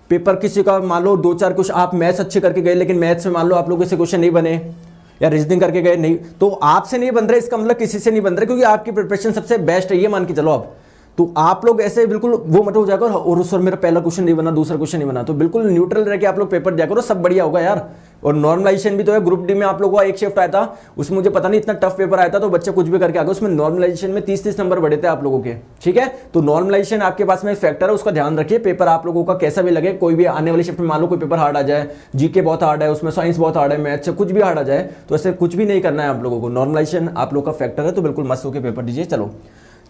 पेपर किसी का मान लो 2-4 कुछ आप मैथ्स अच्छे करके गए, लेकिन मैथ्स में मान लो आप लोगों से क्वेश्चन नहीं बने, या रीजनिंग करके गए नहीं, तो आपसे नहीं बन रहे इसका मतलब किसी से नहीं बन रहे, क्योंकि आपकी प्रिपरेशन सबसे बेस्ट है, ये मान के चलो आप। तो आप लोग ऐसे बिल्कुल वो मत हो जाकर और उस मेरा पहला क्वेश्चन नहीं बना, दूसरा क्वेश्चन नहीं बना, तो बिल्कुल न्यूट्रल रह के आप लोग पेपर दिया करो, सब बढ़िया होगा यार। और नॉर्मलाइजेशन भी तो है, ग्रुप डी में आप लोगों का एक शिफ्ट आया था, उसमें मुझे पता नहीं इतना टफ पेपर आया था, तो बच्चे कुछ भी करके आ गए, उसमें नॉर्मलाइजेशन में 30-30 नंबर बढ़े थे आप लोगों के, ठीक है। तो नॉर्मलाइजेशन आपके पास में एक फैक्टर है, उसका ध्यान रखिए। पेपर आप लोगों का कैसा भी लगे, कोई भी आने वाली शिफ्ट में मान लो कोई पेपर हार्ड आ जाए, जीके बहुत हार्ड है, उसमें साइंस बहुत हार्ड है, मैथ्स से कुछ भी हार्ड आ जाए, तो ऐसे कुछ भी नहीं करना है आप लोगों को। नॉर्मलाइजेशन आप लोग का फैक्टर है, तो बिल्कुल मस्त होकर पेपर दीजिए। चलो,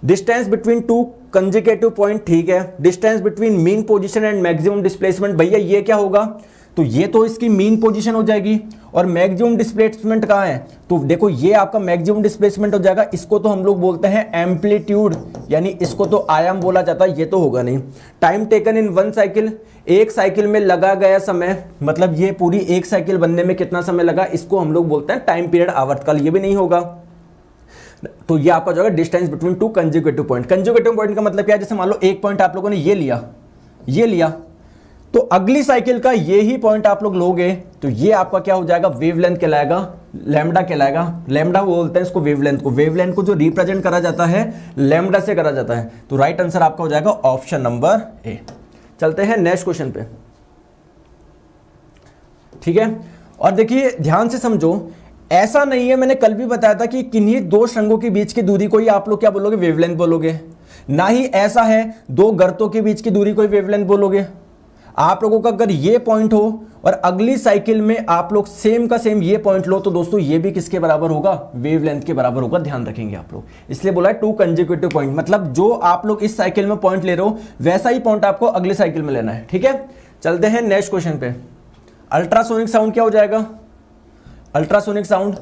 डिस्टेंस बिटवीन 2 कंसेक्यूटिव पॉइंट, ठीक है। Distance between mean position and maximum displacement, भैया ये क्या होगा, तो ये तो इसकी मीन पोजीशन हो जाएगी, और मैक्सिमम डिस्प्लेसमेंट कहाँ है, तो देखो ये आपका मैक्सिमम डिस्प्लेसमेंट हो जाएगा। इसको तो हम लोग बोलते हैं एम्पलीट्यूड, यानी इसको तो आयाम बोला जाता है, ये तो होगा नहीं। टाइम टेकन इन 1 साइकिल, एक साइकिल में लगा गया समय, मतलब ये पूरी एक साइकिल बनने में कितना समय लगा, इसको हम लोग बोलते हैं टाइम पीरियड, आवर्तकाल, ये भी नहीं होगा। तो ये आपका जो है distance between 2 consecutive point. Consecutive point का मतलब क्या है, जैसे मान लो एक पॉइंट आप लोगों ने ये लिया, तो अगली साइकिल का ये ही पॉइंट आप लोग लोगे, तो ये आपका क्या हो जाएगा, वेवलेंथ कहलाएगा, लैम्डा कहलाएगा। लैम्डा बोलते हैं इसको वेवलेंथ को। वेवलेंथ को जो रिप्रेजेंट करा जाता है लैम्डा से करा जाता है। तो राइट आंसर आपका हो जाएगा ऑप्शन नंबर ए। चलते हैं नेक्स्ट क्वेश्चन पे, ठीक है। और देखिए ध्यान से समझो, ऐसा नहीं है, मैंने कल भी बताया था कि किन्हीं 2 शंगों के बीच की दूरी को ही आप लोग क्या बोलोगे, वेवलेंथ बोलोगे। ना ही ऐसा है 2 गर्तों के बीच की दूरी को ही वेवलेंथ बोलोगे। आप लोगों का अगर ये पॉइंट हो और अगली साइकिल में आप लोग सेम का सेम ये पॉइंट लो, तो दोस्तों ये भी किसके बराबर होगा, वेवलेंथ के बराबर होगा, ध्यान रखेंगे आप लोग। इसलिए बोला है 2 कंसेक्यूटिव पॉइंट, मतलब जो आप लोग इस साइकिल में पॉइंट ले रहे हो वैसा ही पॉइंट आपको अगली साइकिल में लेना है, ठीक है। चलते हैं नेक्स्ट क्वेश्चन पे। अल्ट्रासोनिक साउंड क्या हो जाएगा, अल्ट्रासोनिक साउंड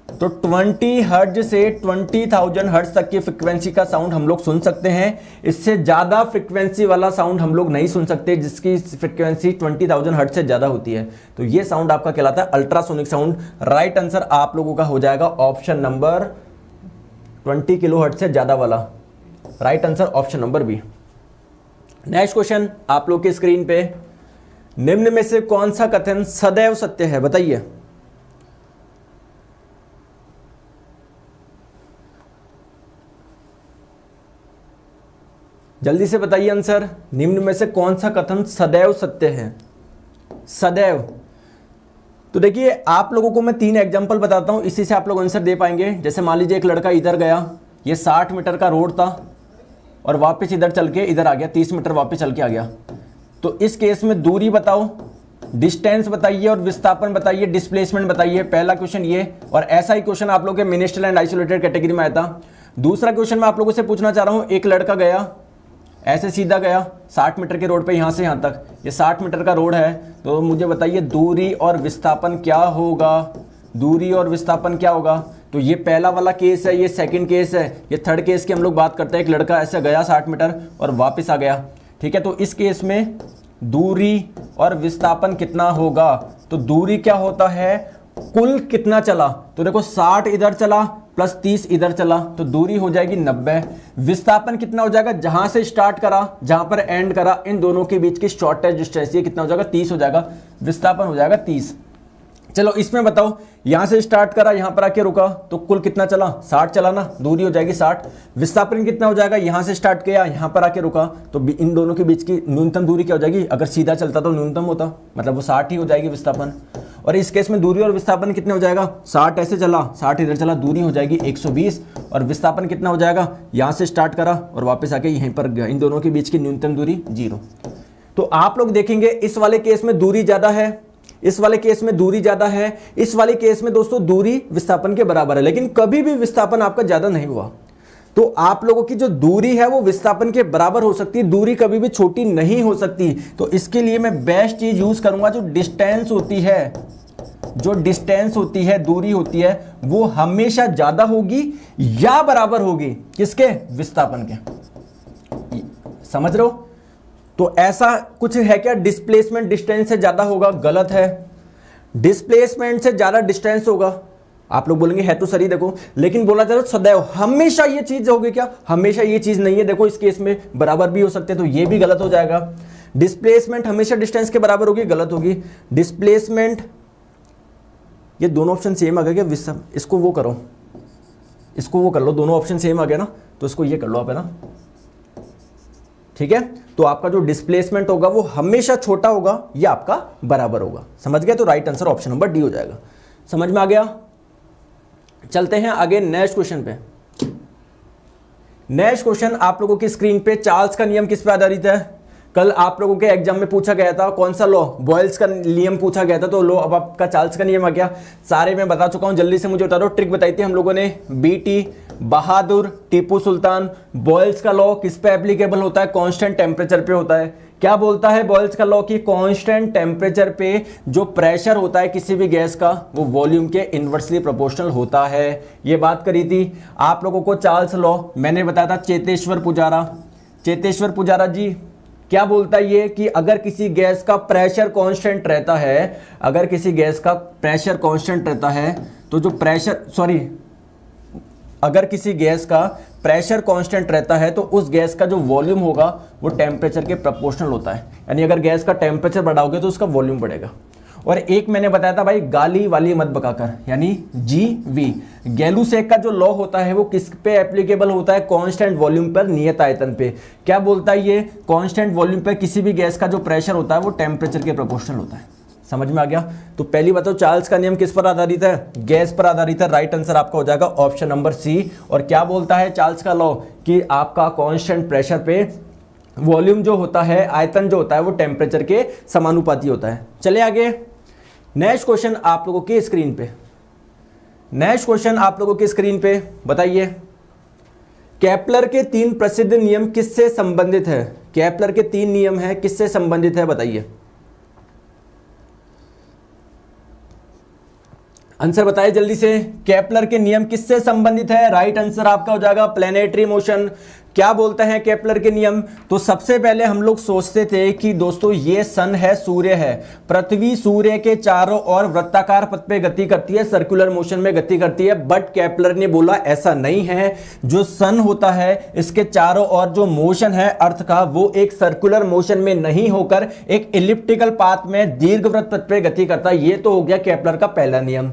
तो 20 हर्ट्ज से 20,000 हर्ट्ज तक की फ्रीक्वेंसी का साउंड हम लोग सुन सकते हैं। इससे ज्यादा फ्रीक्वेंसी वाला साउंड हम लोग नहीं सुन सकते जिसकी फ्रीक्वेंसी 20,000 हर्ट्ज से ज्यादा होती है। तो ये साउंड आपका कहलाता है अल्ट्रासोनिक साउंड। राइट आंसर आप लोगों का हो जाएगा ऑप्शन नंबर 20 किलो हर्ट्ज से ज्यादा वाला। Right answer option number B. Next question आप लोग की स्क्रीन पे, निम्न में से कौन सा कथन सदैव सत्य है बताइए। जल्दी से बताइए आंसर। निम्न में से कौन सा कथन सदैव सत्य है? सदैव। तो देखिए आप लोगों को मैं 3 एग्जांपल बताता हूं, इसी से आप लोग आंसर दे पाएंगे। जैसे मान लीजिए एक लड़का इधर गया, ये 60 मीटर का रोड था और वापस इधर चल के इधर आ गया, 30 मीटर वापस चल के आ गया। तो इस केस में दूरी बताओ, डिस्टेंस बताइए और विस्थापन बताइए, डिस्प्लेसमेंट बताइए। पहला क्वेश्चन ये, और ऐसा ही क्वेश्चन आप लोग के मिनिस्ट्रियल एंड आइसोलेटेड कैटेगरी में आया था। दूसरा क्वेश्चन मैं आप लोगों से पूछना चाह रहा हूं, एक लड़का गया ऐसे सीधा गया 60 मीटर के रोड पे, यहां से यहां तक, ये 60 मीटर का रोड है। तो मुझे बताइए दूरी और विस्थापन क्या होगा? दूरी और विस्थापन क्या होगा? तो ये पहला वाला केस है, ये सेकंड केस है, ये थर्ड केस की हम लोग बात करते हैं। एक लड़का ऐसे गया 60 मीटर और वापस आ गया, ठीक है। तो इस केस में दूरी और विस्थापन कितना होगा? तो दूरी क्या होता है, कुल कितना चला। तो देखो 60 इधर चला प्लस 30 इधर चला, तो दूरी हो जाएगी 90। विस्थापन कितना हो जाएगा, जहां से स्टार्ट करा जहां पर एंड करा, इन दोनों के बीच की शॉर्टेस्ट डिस्टेंस, ये कितना हो जाएगा 30 हो जाएगा, विस्थापन हो जाएगा 30। चलो इसमें बताओ, यहां से स्टार्ट करा यहां पर आके रुका, तो कुल कितना चला, 60 चला ना, दूरी हो जाएगी 60। विस्थापन कितना हो जाएगा, यहां से स्टार्ट किया यहां पर आके रुका, तो इन दोनों के बीच की न्यूनतम दूरी क्या हो जाएगी, अगर सीधा चलता तो न्यूनतम होता, मतलब वो 60 ही हो जाएगी विस्थापन। और इस केस में दूरी और विस्थापन कितने हो जाएगा, 60 ऐसे चला 60 इधर चला, दूरी हो जाएगी 120, और विस्थापन कितना हो जाएगा, यहां से स्टार्ट करा और वापस आके यहीं पर गया, इन दोनों के बीच की न्यूनतम दूरी 0। तो आप लोग देखेंगे इस वाले केस में दूरी ज्यादा है, इस वाले केस में दूरी ज्यादा है, इस वाले केस में दोस्तों दूरी विस्थापन के बराबर है, लेकिन कभी भी विस्थापन आपका ज्यादा नहीं हुआ। तो आप लोगों की जो दूरी है वो विस्थापन के बराबर हो सकती है, दूरी कभी भी छोटी नहीं हो सकती। तो इसके लिए मैं बेस्ट चीज यूज करूंगा, जो डिस्टेंस होती है, जो डिस्टेंस होती है, दूरी होती है, वो हमेशा ज्यादा होगी या बराबर होगी किसके, विस्थापन के। समझ रहे हो? तो ऐसा कुछ है क्या, डिस्प्लेसमेंट डिस्टेंस से ज्यादा होगा, गलत है। डिस्प्लेसमेंट से ज्यादा डिस्टेंस होगा, आप लोग बोलेंगे है तो सही, देखो लेकिन बोला जा रहा है सदैव हमेशा ये चीज होगी क्या, हमेशा ये चीज नहीं है। देखो इस केस में बराबर भी हो सकते हैं, तो ये भी गलत हो जाएगा। डिस्प्लेसमेंट हमेशा डिस्टेंस के बराबर होगी, गलत होगी। डिस्प्लेसमेंट, ये दोनों ऑप्शन सेम आ गए क्या, इसको वो करो, इसको वो कर लो, दोनों ऑप्शन सेम आ गया ना, तो इसको ये कर लो आप, है ना, ठीक है। तो आपका जो डिस्प्लेसमेंट होगा वो हमेशा छोटा होगा या आपका बराबर होगा, समझ गए? तो right answer option number D हो जाएगा। समझ में आ गया? चलते हैं आगे नेक्स्ट क्वेश्चन पे। नेक्स्ट क्वेश्चन आप लोगों की स्क्रीन पे, चार्ल्स का नियम किस पे आधारित है? कल आप लोगों के एग्जाम में पूछा गया था कौन सा लॉ, बॉयल्स का नियम पूछा गया था, तो लो अब आपका चार्ल्स का नियम आ गया। सारे मैं बता चुका हूं, जल्दी से मुझे बता दो। ट्रिक बताई थी हम लोगों ने, बीटी, बहादुर, टीपू सुल्तान। बॉयल्स का लॉ किस पे एप्लीकेबल होता है, कांस्टेंट टेम्परेचर पे होता है। क्या बोलता है बॉयल्स का लॉ की, कांस्टेंट टेम्परेचर पे जो प्रेशर होता है किसी भी गैस का वो वॉल्यूम के इनवर्सली प्रोपोर्शनल होता है। ये बात करी थी आप लोगों को। चार्ल्स लॉ मैंने बताया था, चेतेश्वर पुजारा, चेतेश्वर पुजारा जी क्या बोलता है ये, कि अगर किसी गैस का प्रेशर कांस्टेंट रहता है, अगर किसी गैस का प्रेशर कांस्टेंट रहता है, तो जो प्रेशर अगर किसी गैस का प्रेशर कांस्टेंट रहता है तो उस गैस का जो वॉल्यूम होगा वो टेम्परेचर के प्रोपोर्शनल होता है। यानी अगर गैस का टेम्परेचर बढ़ाओगे तो उसका वॉल्यूम बढ़ेगा। और एक मैंने बताया था भाई, गाली वाली मत बकाकर, यानी GV, गैलुसेक का जो लॉ होता है वो किस पे एप्लीकेबल होता है, कांस्टेंट वॉल्यूम पर नियत आयतन पे। क्या बोलता है ये, कांस्टेंट वॉल्यूम पर किसी भी गैस का जो प्रेशर होता है वो टेम्परेचर के प्रोपोर्शनल होता है। समझ में आ गया? तो पहली बताओ चार्ल्स का नियम किस पर आधारित है, गैस पर आधारित है। राइट आंसर आपका हो जाएगा ऑप्शन नंबर सी। और क्या बोलता है चार्ल्स का लॉ, कि आपका कांस्टेंट प्रेशर पे वॉल्यूम जो होता है, आयतन जो होता है वो टेम्परेचर के समानुपाती होता है। चले आगे, नेक्स्ट क्वेश्चन आप लोगों की स्क्रीन पे, नेक्स्ट क्वेश्चन आप लोगों की स्क्रीन पे बताइए, केपलर के 3 प्रसिद्ध नियम किससे संबंधित है? केपलर के 3 नियम है, किससे संबंधित है बताइए। आंसर बताइए जल्दी से, केपलर के नियम किससे संबंधित है? राइट आंसर आपका हो जाएगा प्लैनेटरी मोशन। क्या बोलते हैं केपलर के नियम? तो सबसे पहले हम लोग सोचते थे कि दोस्तों ये सन है, सूर्य है, पृथ्वी सूर्य के चारों ओर वृत्ताकार पथ पे गति करती है, सर्कुलर मोशन में गति करती है। बट केपलर ने बोला ऐसा नहीं है, जो सन होता है इसके चारों ओर जो मोशन है अर्थ का, वो एक सर्कुलर मोशन में नहीं होकर एक इलिप्टिकल पाथ में दीर्घवृत्त पथ पे गति करता है। ये तो हो गया केपलर का पहला नियम।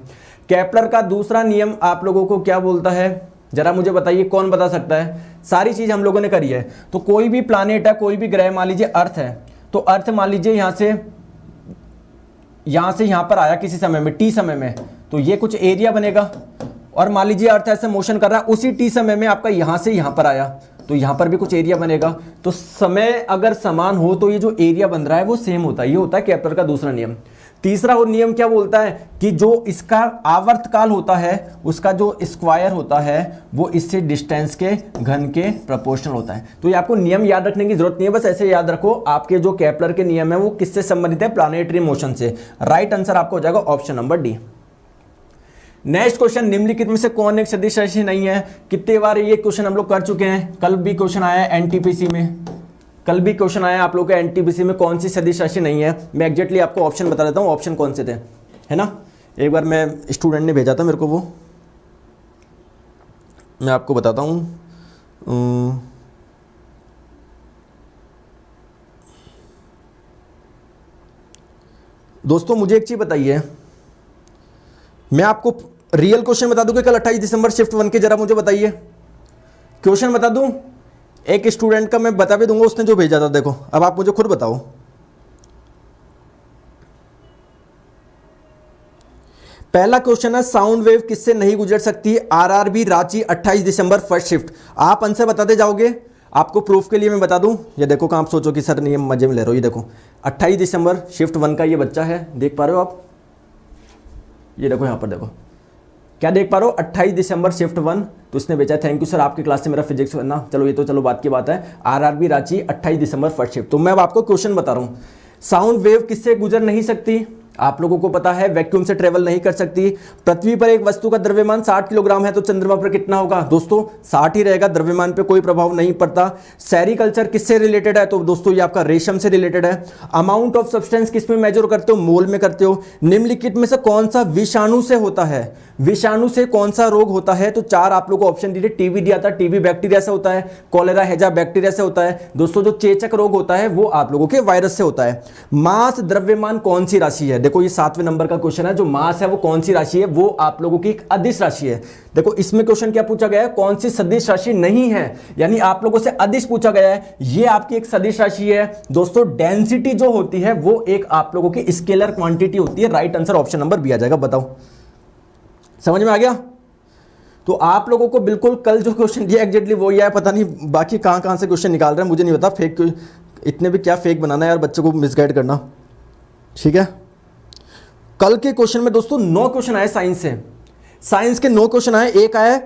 केपलर का दूसरा नियम आप लोगों को क्या बोलता है, जरा मुझे बताइए, कौन बता सकता है? सारी चीज हम लोगों ने करी है। तो कोई भी प्लैनेट है, कोई भी ग्रह, मान लीजिए अर्थ है, तो अर्थ मान लीजिए यहां से यहां पर आया किसी समय में, टी समय में, तो ये कुछ एरिया बनेगा। और मान लीजिए अर्थ ऐसे मोशन कर रहा है, उसी टी समय में आपका यहां से यहां पर आया, तो यहां पर भी कुछ एरिया बनेगा। तो समय अगर समान हो तो ये जो एरिया बन रहा है वो सेम होता है। ये होता है केपलर का दूसरा नियम। तीसरा और नियम क्या बोलता है कि जो इसका आवर्तकाल होता है, उसका जो स्क्वायर होता है वो इससे डिस्टेंस के घन के प्रोपोर्शनल होता है। तो ये आपको नियम याद रखने की जरूरत नहीं है, बस ऐसे याद रखो आपके जो केपलर के नियम है वो किससे संबंधित है? प्लैनेटरी मोशन से। राइट आंसर आपको हो जाएगा option number D. Next question, निम्नलिखित में से कौन एक सदिश राशि नहीं है? कितने बार ये क्वेश्चन हम लोग कर चुके हैं, कल भी क्वेश्चन आया है एनटीपीसी में, कल भी क्वेश्चन आया आप लोगों के एनटीपीसी में, कौन सी सदिश राशि नहीं है? मैं एग्जैक्टली आपको ऑप्शन बता देता हूँ, ऑप्शन कौन से थे, है ना। एक बार मैं स्टूडेंट ने भेजा था मेरे को, वो मैं आपको बताता हूँ। दोस्तों मुझे एक चीज बताइए, मैं आपको रियल क्वेश्चन बता दूं कि कल 28 दिसंबर शिफ्ट 1 के, जरा मुझे बताइए क्वेश्चन बता दूं। एक स्टूडेंट का मैं बता भी दूंगा, उसने जो भेजा था, देखो अब आप मुझे खुद बताओ। पहला क्वेश्चन है, साउंड वेव किससे नहीं गुजर सकती? आरआरबी रांची 28 दिसंबर फर्स्ट शिफ्ट। आप आंसर बताते जाओगे, आपको प्रूफ के लिए मैं बता दूं। ये देखो, कहां आप सोचो कि सर नहीं मजे में ले रहे हो, ये देखो 28 दिसंबर शिफ्ट 1 का ये बच्चा है, देख पा रहे हो आप? ये देखो यहां पर देखो, क्या देख पा रहे हो? 28 दिसंबर शिफ्ट 1। तो इसने बेचा, थैंक यू सर, आपकी क्लास से मेरा फिजिक्स ना, चलो ये तो चलो बात की बात है। आरआरबी रांची 28 दिसंबर फर्स्ट शिफ्ट। तो मैं अब आपको क्वेश्चन बता रहा हूं, साउंड वेव किससे गुजर नहीं सकती? आप लोगों को पता है वैक्यूम से ट्रेवल नहीं कर सकती। पृथ्वी पर एक वस्तु का द्रव्यमान 60 किलोग्राम है, तो चंद्रमा पर कितना होगा? दोस्तों 60 ही रहेगा, द्रव्यमान पे कोई प्रभाव नहीं पड़ता। सेरिकल्चर किससे रिलेटेड है? तो दोस्तों ये आपका रेशम से रिलेटेड है। अमाउंट ऑफ सब्सटेंस किस में मेजर करते हो? मोल में करते हो। निम्नलिखित में से कौन सा विषाणु से होता है? विषाणु से कौन सा रोग होता है? तो 4 आप लोगों को ऑप्शन दिए, टीबी दिया था, टीबी बैक्टीरिया से होता है, कॉलेरा हैजा बैक्टीरिया से होता है। दोस्तों जो चेचक रोग होता है वो आप लोगों के वायरस से होता है। मास द्रव्यमान कौन सी राशि है? देखो ये 7वें नंबर का क्वेश्चन है, जो मास है वो कौन सी राशि है? वो आप लोगों की एक अदिश राशि है। देखो इसमें क्वेश्चन क्या पूछा गया है? कौन सी सदिश राशि नहीं है, यानी आप लोगों से अदिश पूछा गया है। ये आपकी एक सदिश राशि है। दोस्तों डेंसिटी जो होती है वो एक आप लोगों की स्केलर क्वांटिटी होती है। Right answer option number B आ जाएगा। बताओ समझ में आ गया? तो आप लोगों को बिल्कुल कल जो क्वेश्चन दिया एग्जैक्टली वो ही है, पता नहीं बाकी कहां से क्वेश्चन निकाल रहे हैं, मुझे नहीं पता। फेक इतने भी क्या फेक बनाना है यार, बच्चों को मिसगाइड करना, ठीक है। कल के क्वेश्चन में दोस्तों 9 क्वेश्चन आए साइंस से, साइंस के 9 क्वेश्चन आए। एक आया,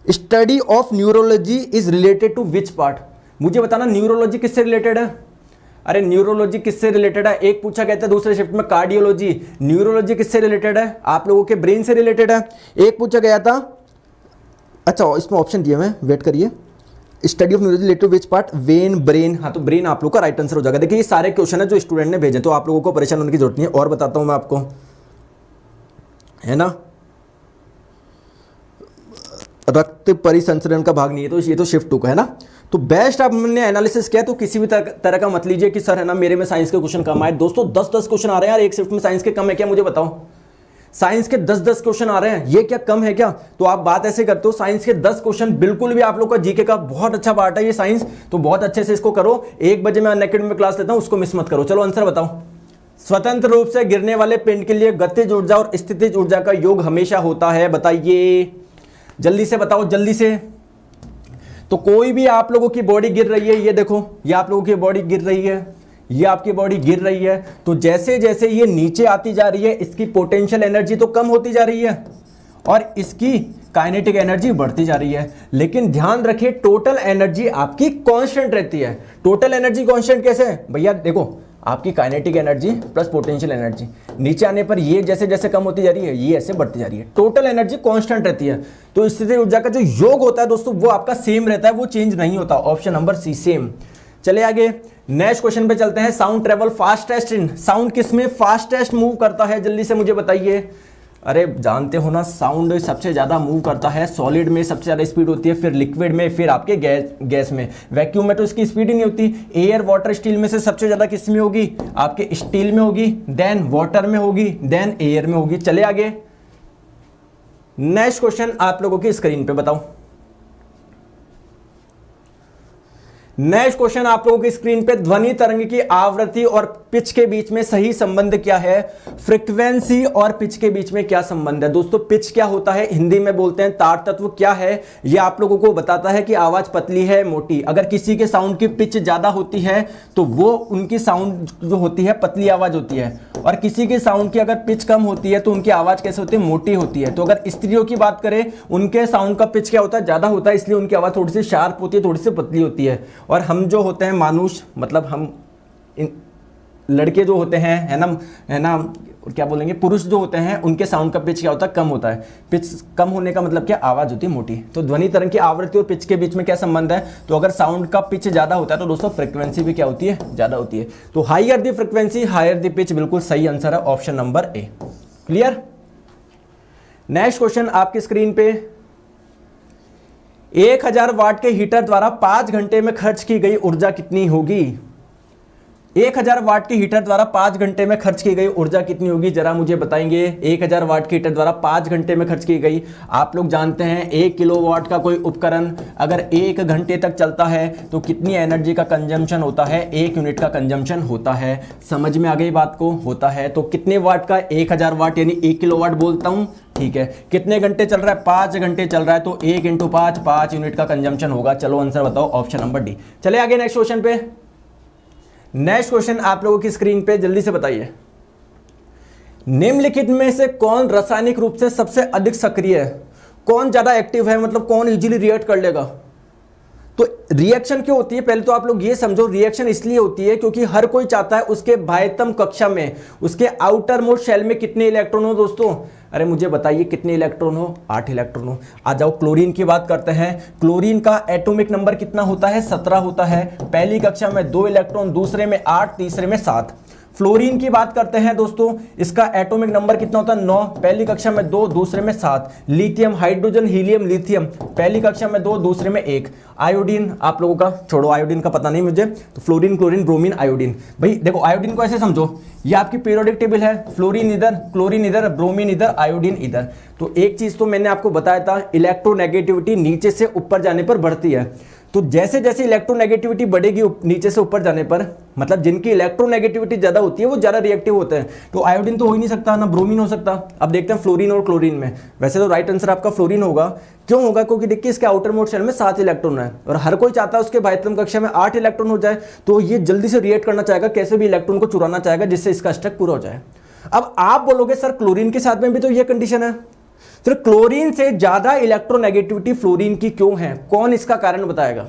study of neurology is related to which part? मुझे बताना न्यूरोलॉजी किससे रिलेटेड है? अरे न्यूरोलॉजी किससे रिलेटेड है? एक पूछा गया था दूसरे शिफ्ट में कार्डियोलॉजी। न्यूरोलॉजी किससे रिलेटेड है? आप लोगों के ब्रेन से रिलेटेड है। एक पूछा गया था, अच्छा इसमें ऑप्शन दिए मैं, वेट करिए, study of neurology related to which part? वेन, ब्रेन। हाँ तो ब्रेन आप लोग का राइट आंसर हो जाएगा। देखिए ये सारे क्वेश्चन है जो स्टूडेंट ने भेजे, तो आप लोगों को परेशान होने की जरूरत नहीं है। और बताता हूं मैं आपको, है ना, रक्त परिसंचरण का भाग नहीं है, तो ये तो शिफ्ट 2 का है ना। तो बेस्ट आपने एनालिसिस किया, तो किसी भी तरह का मत लीजिए कि सर है ना मेरे में साइंस के क्वेश्चन कम आए। दोस्तों 10-10 क्वेश्चन आ रहे हैं यार एक शिफ्ट में, साइंस के कम है क्या? मुझे बताओ, साइंस के 10-10 क्वेश्चन आ रहे हैं, ये क्या कम है क्या? तो आप बात ऐसे करते हो, साइंस के 10 क्वेश्चन बिल्कुल भी आप लोग का जीके का बहुत अच्छा पार्ट है ये साइंस, तो बहुत अच्छे से इसको करो। 1 बजे मैं अनअकैडमी में क्लास लेता हूं, उसको मिस मत करो। चलो आंसर बताओ। स्वतंत्र रूप से गिरने वाले पिंड के लिए गतिज ऊर्जा और स्थितिज ऊर्जा का योग हमेशा होता है, बताइए जल्दी से, बताओ जल्दी से। तो कोई भी आप लोगों की बॉडी गिर रही है, ये देखो ये आप लोगों की बॉडी गिर रही है, ये आपकी बॉडी गिर रही है, तो जैसे जैसे ये नीचे आती जा रही है इसकी पोटेंशियल एनर्जी तो कम होती जा रही है और इसकी काइनेटिक एनर्जी बढ़ती जा रही है। लेकिन ध्यान रखिए टोटल एनर्जी आपकी कांस्टेंट रहती है। टोटल एनर्जी कांस्टेंट कैसे है भैया? देखो आपकी kinetic energy plus potential energy. नीचे आने पर ये जैसे जैसे कम होती जा रही है, ये ऐसे बढ़ती जा रही है। टोटल एनर्जी कांस्टेंट रहती है। तो स्थितिज ऊर्जा का जो योग होता है दोस्तों वो आपका सेम रहता है, वो चेंज नहीं होता। Option number C same. चले आगे नेक्स्ट क्वेश्चन पे चलते हैं। Sound travel fastest in, sound किस में फास्टेस्ट मूव करता है, जल्दी से मुझे बताइए। अरे जानते हो ना, साउंड सबसे ज़्यादा मूव करता है सॉलिड में, सबसे ज़्यादा स्पीड होती है, फिर लिक्विड में, फिर आपके गैस में। वैक्यूम में तो इसकी स्पीड ही नहीं होती। एयर वाटर स्टील में से सबसे ज़्यादा किस में होगी, आपके स्टील में होगी, देन वाटर में होगी, देन एयर में होगी। चले आगे नेक्स्ट क्वेश्चन आप लोगों की स्क्रीन पे बताओ। नेक्स्ट क्वेश्चन आप लोगों की स्क्रीन पे, ध्वनि तरंग की आवृत्ति और पिच के बीच में सही संबंध क्या है। फ्रीक्वेंसी और पिच के बीच में क्या संबंध है दोस्तों। पिच क्या होता है, हिंदी में बोलते हैं तार तत्व, क्या है ये आप लोगों को बताता है कि आवाज पतली है मोटी। अगर किसी के साउंड की पिच ज्यादा होती है तो वो उनकी साउंड जो होती है पतली आवाज होती है, और किसी के साउंड की अगर पिच कम होती है तो उनकी आवाज कैसे होती है, मोटी होती है। तो अगर स्त्रियों की बात करें, उनके साउंड का पिच क्या होता है, ज्यादा होता है, इसलिए उनकी आवाज थोड़ी सी शार्प होती है, थोड़ी सी पतली होती है। और हम जो होते हैं मानुष, मतलब हम लड़के जो होते हैं है ना, क्या बोलेंगे, पुरुष जो होते हैं, उनके साउंड का पिच क्या होता है, कम होता है। पिच कम होने का मतलब क्या, आवाज होती है मोटी। तो ध्वनि तरंग की आवृत्ति और पिच के बीच में क्या संबंध है, तो अगर साउंड का पिच ज्यादा होता है तो दोस्तों फ्रीक्वेंसी भी क्या होती है, ज्यादा होती है। तो higher the frequency higher the pitch, बिल्कुल सही आंसर है option number A. Clear. Next question आपकी स्क्रीन पे, 1000 वाट के हीटर द्वारा 5 घंटे में खर्च की गई ऊर्जा कितनी होगी। 1000 वाट के हीटर द्वारा 5 घंटे में खर्च की गई ऊर्जा कितनी होगी, जरा मुझे बताएंगे। 1000 वाट के हीटर द्वारा 5 घंटे में खर्च की गई, आप लोग जानते हैं 1 किलोवाट का कोई उपकरण अगर 1 घंटे तक चलता है तो कितनी एनर्जी का कंजम्पशन होता है, 1 यूनिट का कंजम्पशन होता है। समझ में आ गई बात को, होता है। तो कितने वाट का, 1000 वाट यानी 1 किलोवाट बोलता हूं, ठीक है। कितने घंटे चल रहा है, 5 घंटे चल रहा है, तो 1 × 5 5 यूनिट का कंजम्पशन होगा। चलो आंसर बताओ, ऑप्शन नंबर डी। चले आगे नेक्स्ट क्वेश्चन पे। नेक्स्ट क्वेश्चन आप लोगों की स्क्रीन पे, जल्दी से बताइए। निम्नलिखित में से कौन रासायनिक रूप से सबसे अधिक सक्रिय है, कौन ज्यादा एक्टिव है, मतलब कौन इजीली रिएक्ट कर लेगा। तो रिएक्शन क्यों होती है, पहले तो आप लोग ये समझो, रिएक्शन इसलिए होती है क्योंकि हर कोई चाहता है उसके बाह्यतम कक्षा में, उसके आउटर मोस्ट शेल में कितने इलेक्ट्रॉन हो दोस्तों। अरे मुझे बताइए कितने इलेक्ट्रॉन हो, 8 इलेक्ट्रॉन हो। आ जाओ क्लोरीन की बात करते हैं। क्लोरीन का एटॉमिक नंबर कितना होता है, 17 होता है। पहली कक्षा में 2 इलेक्ट्रॉन, दूसरे में 8, तीसरे में 7। फ्लोरीन की बात करते हैं दोस्तों, इसका एटॉमिक नंबर कितना होता है, 9। पहली कक्षा में 2, दूसरे में 7। लिथियम, हाइड्रोजन, हीलियम, लिथियम, पहली कक्षा में 2, दूसरे में 1। आयोडीन आप लोगों का छोड़ो, आयोडीन का पता नहीं मुझे, तो फ्लोरीन, क्लोरीन, ब्रोमीन, आयोडीन। भाई देखो आयोडीन को ऐसे समझो, ये आपकी पीरियोडिक टेबल है, फ्लोरीन इधर, क्लोरीन इधर, ब्रोमीन इधर, आयोडीन इधर। तो एक चीज तो मैंने आपको बताया था, इलेक्ट्रोनेगेटिविटी नीचे से ऊपर जाने पर बढ़ती है। तो जैसे जैसे इलेक्ट्रोनेगेटिविटी बढ़ेगी नीचे से ऊपर जाने पर, मतलब जिनकी इलेक्ट्रोनेगेटिविटी ज्यादा होती है वो ज्यादा रिएक्टिव होते हैं। तो आयोडीन तो हो ही नहीं सकता, ना ब्रोमीन हो सकता। अब देखते हैं फ्लोरीन और क्लोरीन में। वैसे तो राइट आंसर आपका फ्लोरीन होगा। क्यों होगा, क्योंकि देखिए इसके आउटर मोस्ट शेल में 7 इलेक्ट्रॉन है, और हर कोई चाहता है उसके बाह्यतम कक्षा में 8 इलेक्ट्रॉन हो जाए। तो ये जल्दी से रिएक्ट करना चाहेगा, कैसे भी इलेक्ट्रॉन को चुराना चाहेगा, जिससे इसका स्ट्रक पूरा हो जाए। अब आप बोलोगे सर क्लोरीन के साथ में भी तो ये कंडीशन है, फिर क्लोरीन से ज्यादा इलेक्ट्रोनेगेटिविटी फ्लोरीन की क्यों है, कौन इसका कारण बताएगा।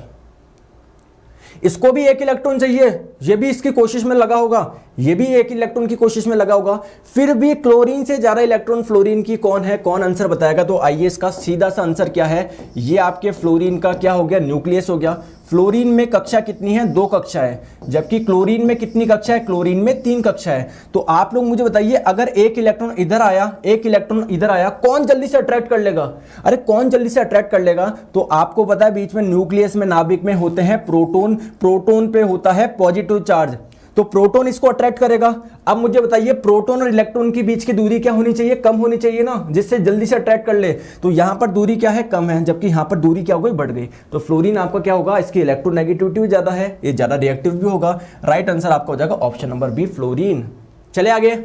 इसको भी 1 इलेक्ट्रॉन चाहिए, ये भी इसकी कोशिश में लगा होगा, ये भी 1 इलेक्ट्रॉन की कोशिश में लगा होगा, फिर भी क्लोरीन से ज्यादा इलेक्ट्रॉन फ्लोरीन की कौन है, कौन आंसर बताएगा। तो आइए इसका सीधा सा आंसर क्या है, ये आपके फ्लोरीन का क्या हो गया, न्यूक्लियस हो गया। फ्लोरीन में कक्षा कितनी है, 2 कक्षा है, जबकि क्लोरीन में कितनी कक्षा है, क्लोरीन में 3 कक्षा है। तो आप लोग मुझे बताइए, अगर 1 इलेक्ट्रॉन इधर आया, 1 इलेक्ट्रॉन इधर आया, कौन जल्दी से अट्रैक्ट कर लेगा। अरे कौन जल्दी से अट्रैक्ट कर लेगा, तो आपको पता है बीच में न्यूक्लियस में, नाभिक में होते हैं प्रोटॉन, प्रोटॉन पे होता है पॉजिटिव चार्ज, तो प्रोटॉन इसको अट्रैक्ट करेगा। अब मुझे बताइए प्रोटॉन और इलेक्ट्रॉन की बीच की दूरी क्या होनी चाहिए, कम होनी चाहिए ना, जिससे जल्दी से अट्रैक्ट कर ले। तो यहां पर दूरी क्या है, कम है, जबकि यहां पर दूरी क्या हो गई, बढ़ गई। तो फ्लोरीन आपका क्या होगा, इसकी इलेक्ट्रोनेगेटिविटी भी ज्यादा है, ये ज्यादा रिएक्टिव भी होगा। राइट आंसर आपका हो जाएगा ऑप्शन नंबर बी, फ्लोरीन। चले आगे।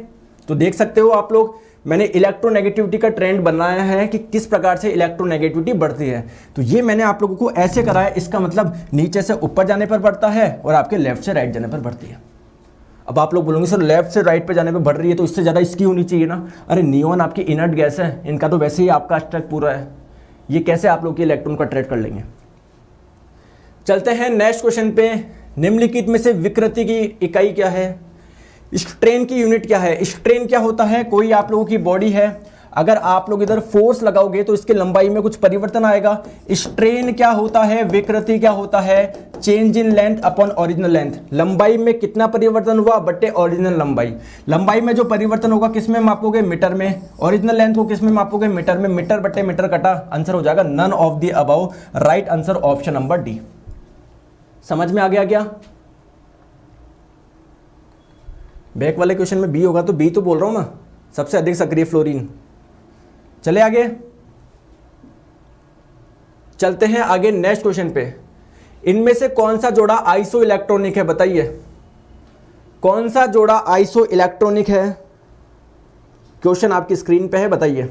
तो देख सकते हो आप लोग, मैंने इलेक्ट्रोनेगेटिविटी का ट्रेंड बनाया है कि किस प्रकार से इलेक्ट्रोनेगेटिविटी बढ़ती है। तो ये मैंने आप लोगों को ऐसे कराया, इसका मतलब नीचे से ऊपर जाने पर बढ़ता है और आपके लेफ्ट से राइट जाने पर बढ़ती है। अब आप लोग बोलोगे सर लेफ्ट से राइट पे जाने पे बढ़ रही है तो इससे ज़्यादा इसकी होनी चाहिए ना। अरे नियॉन आपकी इनर्ट गैस है, इनका तो वैसे ही आपका स्ट्रक पूरा है, ये कैसे आप लोग के इलेक्ट्रॉन को अट्रैक्ट कर लेंगे। चलते हैं नेक्स्ट क्वेश्चन पे। निम्नलिखित में से विकृति की इकाई क्या है, स्ट्रेन की यूनिट क्या है? स्ट्रेन क्या होता है? कोई आप लोगों की बॉडी है, अगर आप लोग इधर फोर्स लगाओगे तो इसकी लंबाई में कुछ परिवर्तन आएगा। स्ट्रेन क्या होता है? विकृति क्या होता है? Change in length upon original length. लंबाई में कितना परिवर्तन हुआ बटे ओरिजिनल लंबाई। लंबाई में जो परिवर्तन होगा किस में मापोगे? मीटर में। ओरिजिनल लेंथ को किस में मापोगे? मीटर में। मीटर बटे मीटर कटा, आंसर हो जाएगा none of the above. Right answer option number D. समझ में आ गया क्या? बैक वाले क्वेश्चन में बी होगा तो बी तो बोल रहा हूं ना, सबसे अधिक सक्रिय फ्लोरीन। चले आगे, चलते हैं आगे नेक्स्ट क्वेश्चन पे। इनमें से कौन सा जोड़ा आइसो इलेक्ट्रॉनिक है? बताइए कौन सा जोड़ा आइसो इलेक्ट्रॉनिक है? क्वेश्चन आपकी स्क्रीन पे है, बताइए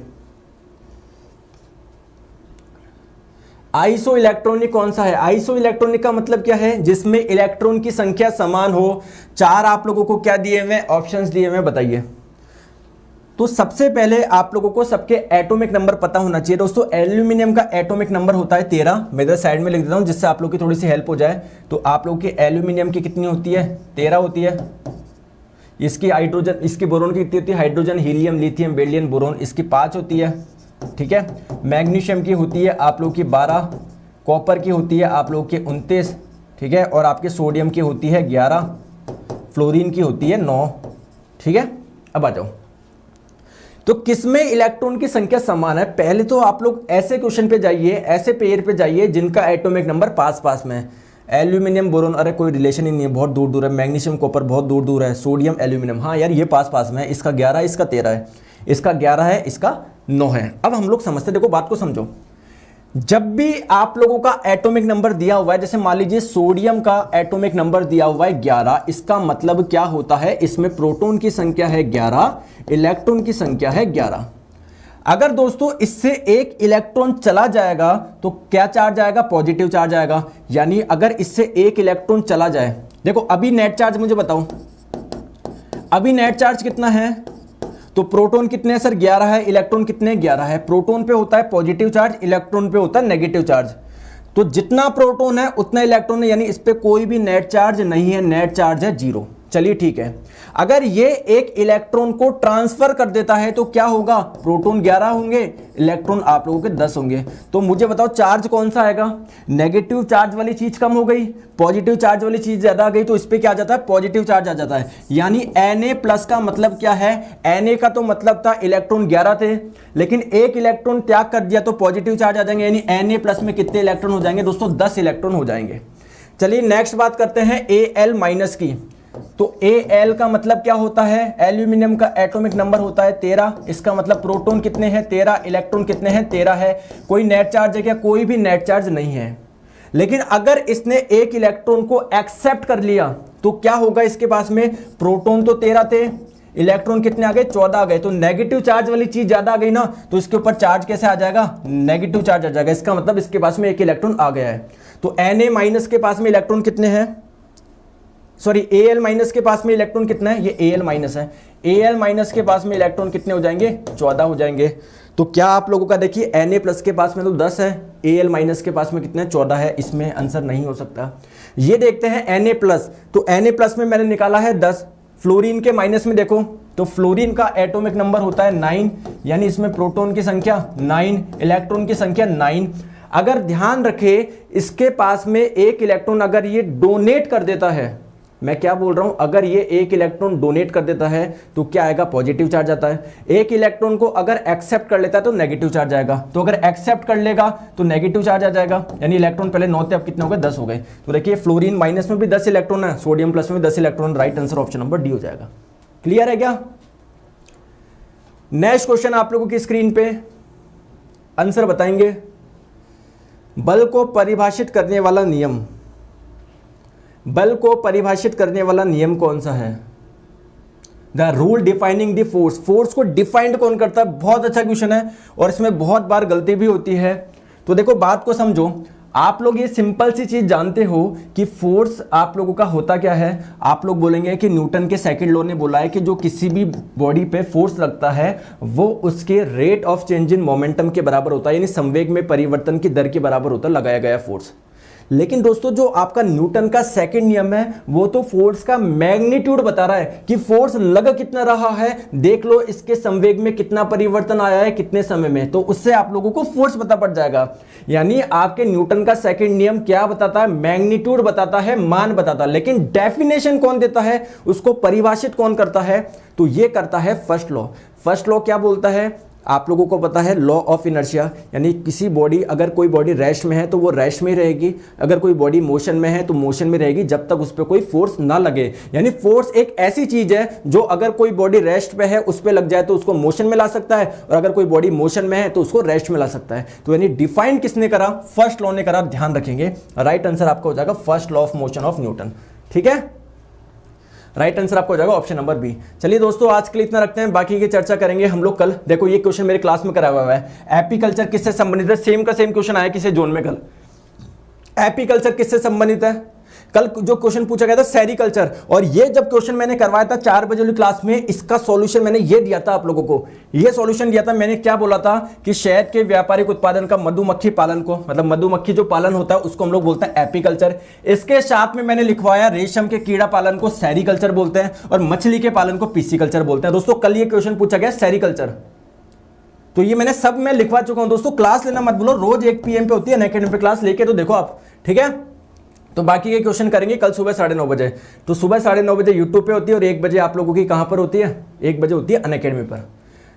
आइसो इलेक्ट्रॉनिक कौन सा है? आइसो इलेक्ट्रॉनिक का मतलब क्या है? जिसमें इलेक्ट्रॉन की संख्या समान हो। चार आप लोगों को क्या दिए हुए? ऑप्शंस दिए हुए, बताइए। तो सबसे पहले आप लोगों को सबके एटॉमिक नंबर पता होना चाहिए दोस्तों। एल्यूमिनियम का एटॉमिक नंबर होता है 13। मैं इधर साइड में लिख देता हूं जिससे आप लोग की थोड़ी सी हेल्प हो जाए। तो आप लोग की एल्यूमिनियम की कितनी होती है? 13 होती है। इसकी हाइड्रोजन, इसकी बोरोन की कितनी होती है? Hydrogen, helium, lithium, beryllium, boron, इसकी 5 होती है। ठीक है। मैग्नीशियम की होती है आप लोग की 12, कॉपर की होती है आप लोग की 29, ठीक है, और आपके सोडियम की होती है 11, फ्लोरीन की होती है 9। ठीक है, अब आ जाओ। तो किसमें इलेक्ट्रॉन की संख्या समान है? पहले तो आप लोग ऐसे क्वेश्चन पे जाइए, ऐसे पेयर पे जाइए जिनका एटॉमिक नंबर पास पास में है। एल्यूमिनियम बोरोन, अरे कोई रिलेशन ही नहीं है, बहुत दूर दूर है। मैग्नीशियम कॉपर बहुत दूर दूर है। सोडियम एल्यूमिनियम, हाँ यार ये पास पास में है। इसका 11 है, इसका 13 है, इसका 11 है, इसका 9 है। अब हम लोग समझते, देखो बात को समझो। जब भी आप लोगों का एटॉमिक नंबर दिया हुआ है, जैसे मान लीजिए सोडियम का एटॉमिक नंबर दिया हुआ है 11, इसका मतलब क्या होता है? इसमें प्रोटॉन की संख्या है 11, इलेक्ट्रॉन की संख्या है 11। अगर दोस्तों इससे एक इलेक्ट्रॉन चला जाएगा तो क्या चार्ज आएगा? पॉजिटिव चार्ज आएगा। यानी अगर इससे एक इलेक्ट्रॉन चला जाए, देखो अभी नेट चार्ज मुझे बताओ, अभी नेट चार्ज कितना है? तो प्रोटॉन कितने हैं सर? 11 है। इलेक्ट्रॉन कितने? 11 है। प्रोटॉन पे होता है पॉजिटिव चार्ज, इलेक्ट्रॉन पे होता है नेगेटिव चार्ज। तो जितना प्रोटॉन है उतना इलेक्ट्रॉन है, यानी इस पे कोई भी नेट चार्ज नहीं है, नेट चार्ज है 0। चलिए ठीक है। अगर ये एक इलेक्ट्रॉन को ट्रांसफर कर देता है तो क्या होगा? प्रोटॉन 11 होंगे, इलेक्ट्रॉन आप लोगों के 10 होंगे। तो मुझे बताओ चार्ज कौन सा आएगा? नेगेटिव चार्ज वाली चीज कम हो गई, पॉजिटिव चार्ज वाली चीज ज्यादा आ गई, तो इस पे क्या आ जाता है? पॉजिटिव चार्ज आ जाता है। यानी Na+ का मतलब क्या है? Na का तो मतलब था इलेक्ट्रॉन 11 थे, लेकिन एक इलेक्ट्रॉन त्याग कर दिया तो पॉजिटिव चार्ज आ जाएंगे। यानी Na+ में कितने इलेक्ट्रॉन हो जाएंगे दोस्तों? 10 इलेक्ट्रॉन हो जाएंगे। चलिए नेक्स्ट बात करते हैं Al- की। तो Al का मतलब क्या होता है? एल्यूमिनियम का एटॉमिक नंबर होता है 13। इसका मतलब प्रोटॉन कितने हैं? 13। इलेक्ट्रॉन कितने हैं? 13 है। कोई नेट चार्ज है क्या? कोई भी नेट चार्ज नहीं है। लेकिन अगर इसने एक इलेक्ट्रॉन को एक्सेप्ट कर लिया तो क्या होगा इसके पास में? प्रोटॉन तो 13 थे, इलेक्ट्रॉन कितने आ गए? 14 आ गए। तो नेगेटिव चार्ज वाली चीज ज्यादा आ गई ना, तो इसके ऊपर चार्ज कैसे आ जाएगा? नेगेटिव चार्ज आ जाएगा। इसका मतलब इसके पास में एक इलेक्ट्रॉन आ गया है। तो Na- के पास में इलेक्ट्रॉन कितने हैं? सॉरी, Al- के पास में इलेक्ट्रॉन कितना है? ये Al- है। Al- के पास में इलेक्ट्रॉन कितने हो जाएंगे? 14 हो जाएंगे। तो क्या आप लोगों का देखिए Na+ के पास में तो 10 है, Al- के पास में कितने? 14 है। इसमें आंसर नहीं हो सकता। ये देखते हैं Na+। तो Na+ में मैंने निकाला है 10। फ्लोरीन के माइनस में देखो तो फ्लोरीन का एटॉमिक नंबर होता है 9, यानी इसमें प्रोटॉन की संख्या 9, इलेक्ट्रॉन की संख्या 9। अगर ध्यान रखे इसके पास में एक इलेक्ट्रॉन अगर ये डोनेट कर देता है, मैं क्या बोल रहा हूं, अगर ये एक इलेक्ट्रॉन डोनेट कर देता है तो क्या आएगा? पॉजिटिव चार्ज आता है। एक इलेक्ट्रॉन को अगर एक्सेप्ट कर लेता है तो नेगेटिव चार्ज आएगा। तो अगर एक्सेप्ट कर लेगा तो नेगेटिव चार्ज आ जाएगा। यानी इलेक्ट्रॉन पहले 9 थे, अब कितने हो गए? 10 हो गए। तो देखिए फ्लोरीन माइनस में भी 10 इलेक्ट्रॉन है, सोडियम प्लस में भी 10 electron. Right answer option number D हो जाएगा। क्लियर है क्या? नेक्स्ट क्वेश्चन आप लोगों की स्क्रीन पे आंसर बताएंगे। बल को परिभाषित करने वाला नियम, बल को परिभाषित करने वाला नियम कौन सा है? The rule defining the force. Force को डिफाइंड कौन करता है? बहुत अच्छा क्वेश्चन है और इसमें बहुत बार गलती भी होती है। तो देखो बात को समझो। आप लोग ये सिंपल सी चीज जानते हो कि फोर्स आप लोगों का होता क्या है? आप लोग बोलेंगे कि न्यूटन के सेकंड लॉ ने बोला है कि जो किसी भी बॉडी पे फोर्स लगता है वो उसके rate of change in momentum के बराबर होता है, यानी संवेग में परिवर्तन की दर के बराबर होता है लगाया गया फोर्स। लेकिन दोस्तों जो आपका न्यूटन का सेकंड नियम है वो तो फोर्स का मैग्नीट्यूड बता रहा है कि फोर्स लग कितना रहा है, देख लो इसके संवेग में कितना परिवर्तन आया है कितने समय में, तो उससे आप लोगों को फोर्स पता पड़ जाएगा। यानी आपके न्यूटन का सेकंड नियम क्या बताता है, मैग्नीट्यूड बताता है, मान बताता है, लेकिन डेफिनेशन कौन देता है, उसको परिभाषित कौन करता है, तो ये करता है फर्स्ट लॉ। फर्स्ट लॉ क्या बोलता है, आप लोगों को पता है लॉ ऑफ इनर्शिया, यानी किसी बॉडी, अगर कोई बॉडी रेस्ट में है तो वो रेस्ट में ही रहेगी, अगर कोई बॉडी मोशन में है तो मोशन में रहेगी जब तक उस पर कोई फोर्स ना लगे। यानी फोर्स एक ऐसी चीज है जो अगर कोई बॉडी रेस्ट पे है उस पर लग जाए तो उसको मोशन में ला सकता है, और अगर कोई बॉडी मोशन में है तो उसको रेस्ट में ला सकता है। तो यानी डिफाइन किसने करा, फर्स्ट लॉ ने करा, ध्यान रखेंगे। राइट आंसर आपका हो जाएगा first law of motion of Newton. ठीक है, राइट आंसर आपको हो जाएगा ऑप्शन नंबर बी। चलिए दोस्तों आज के लिए इतना रखते हैं, बाकी की चर्चा करेंगे हम लोग कल। देखो ये क्वेश्चन मेरे क्लास में करा हुआ है, एपीकल्चर किससे संबंधित है, सेम का सेम क्वेश्चन आया किसी जोन में कल। एपीकल्चर किससे संबंधित है, कल जो क्वेश्चन पूछा गया था सेरिकल्चर, और ये जब क्वेश्चन मैंने करवाया था 4 बजे वाली क्लास में, इसका सॉल्यूशन मैंने ये दिया था आप लोगों को, ये सॉल्यूशन दिया था मैंने। क्या बोला था कि शहद के व्यापारिक उत्पादन का मधुमक्खी पालन को, मतलब मधुमक्खी जो पालन होता है उसको हम लोग बोलते हैं एपीकल्चर। इसके साथ में मैंने लिखवाया रेशम के कीड़ा पालन को सेरिकल्चर बोलते हैं, और मछली के पालन को पिस्सीकल्चर बोलते हैं। दोस्तों कल ये क्वेश्चन पूछा गया सेरिकल्चर, तो ये मैंने सब में लिखवा चुका हूं। दोस्तों क्लास लेना मत बोलो, रोज 1 PM पे होती है अनअकैडमी पे क्लास, लेके तो देखो आप। ठीक है, तो बाकी के क्वेश्चन करेंगे कल सुबह 9:30 बजे। तो सुबह 9:30 बजे यूट्यूब पे होती है, और 1 बजे आप लोगों की कहां पर होती है, 1 बजे होती है अनअकैडमी पर।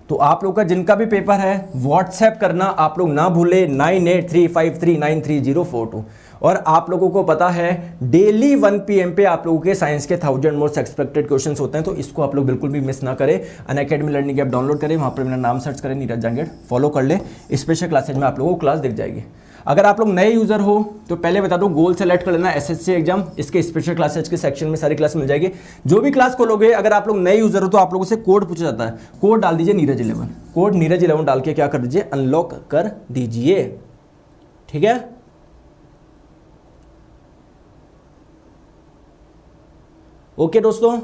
तो आप लोगों का जिनका भी पेपर है व्हाट्सएप करना आप लोग ना भूले 9835393042। और आप लोगों को पता है डेली 1 PM पे आप लोगों के साइंस के 1000 मोस्ट एक्सपेक्टेड क्वेश्चंस होते हैं, तो इसको आप लोग बिल्कुल भी मिस ना करें। अनअकैडमी लर्निंग ऐप डाउनलोड करें, वहां पर मेरा नाम सर्च करें नीरज जांगेड़, फॉलो कर ले, स्पेशल क्लासेज में आप लोगों को क्लास दिख जाएगी। अगर आप लोग नए यूजर हो तो पहले बता दो गोल सेलेक्ट कर लेना SSC एग्जाम, इसके स्पेशल क्लासेज के सेक्शन में सारी क्लास मिल जाएगी। जो भी क्लास खोलोगे अगर आप लोग नए यूजर हो तो आप लोगों से कोड पूछा जाता है, कोड डाल दीजिए नीरज 11, कोड नीरज 11 डाल के क्या कर दीजिए, अनलॉक कर दीजिए। ठीक है, ओके दोस्तों।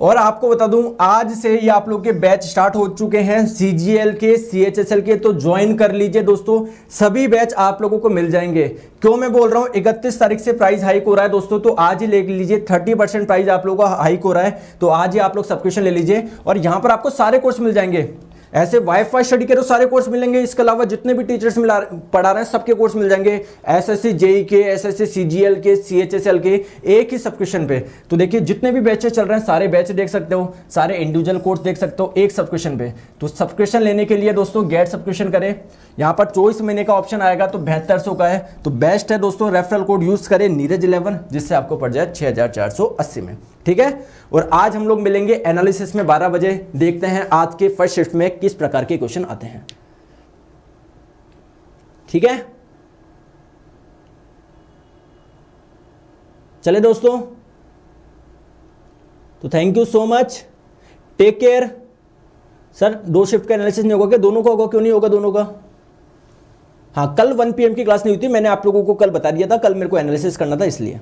और आपको बता दूं आज से ही आप लोग के बैच स्टार्ट हो चुके हैं CGL के, CHSL के, तो ज्वाइन कर लीजिए दोस्तों, सभी बैच आप लोगों को मिल जाएंगे। क्यों मैं बोल रहा हूं 31 तारीख से प्राइस हाइक हो रहा है दोस्तों, तो आज ही ले लीजिए, 30% प्राइस आप लोगों का हाइक हो रहा है, तो आज ही आप लोग सब्सक्रिप्शन ले लीजिए। और यहां पर आपको सारे कोर्स मिल जाएंगे, ऐसे वाईफाई स्टडी के तो सारे कोर्स मिलेंगे, इसके अलावा जितने भी टीचर्स पढ़ा रहे हैं सबके कोर्स मिल जाएंगे, SSC JEE के, SSC CGL के, CHSL के, एक ही सब्सक्रिप्शन पे। तो देखिए जितने भी बैचेस चल रहे हैं सारे बैच देख सकते हो, सारे इंडिविजुअल कोर्स देख सकते हो एक सब्सक्रिप्शन पे। तो सब्सक्रिप्शन लेने के लिए दोस्तों गेट सब्सक्रिप्शन करें, यहाँ पर 24 महीने का ऑप्शन आएगा, तो 7200 का है, तो बेस्ट है दोस्तों। रेफरल कोड यूज करें नीरज 11, जिससे आपको पड़ जाए 6480 में। ठीक है, और आज हम लोग मिलेंगे एनालिसिस में 12 बजे, देखते हैं आज के फर्स्ट शिफ्ट में किस प्रकार के क्वेश्चन आते हैं। ठीक है, चले दोस्तों, तो thank you so much, take care. Sir 2 shift का एनालिसिस नहीं होगा क्या, दोनों का होगा, क्यों नहीं होगा दोनों का? हाँ कल 1 PM की क्लास नहीं हुई थी, मैंने आप लोगों को कल बता दिया था, कल मेरे को एनालिसिस करना था इसलिए।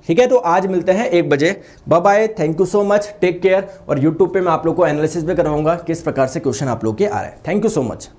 ठीक है, तो आज मिलते हैं 1 बजे, bye bye, thank you so much, take care. और यूट्यूब पे मैं आप लोग को एनालिसिस भी करवाऊंगा किस प्रकार से क्वेश्चन आप लोग के आ रहे हैं। Thank you so much.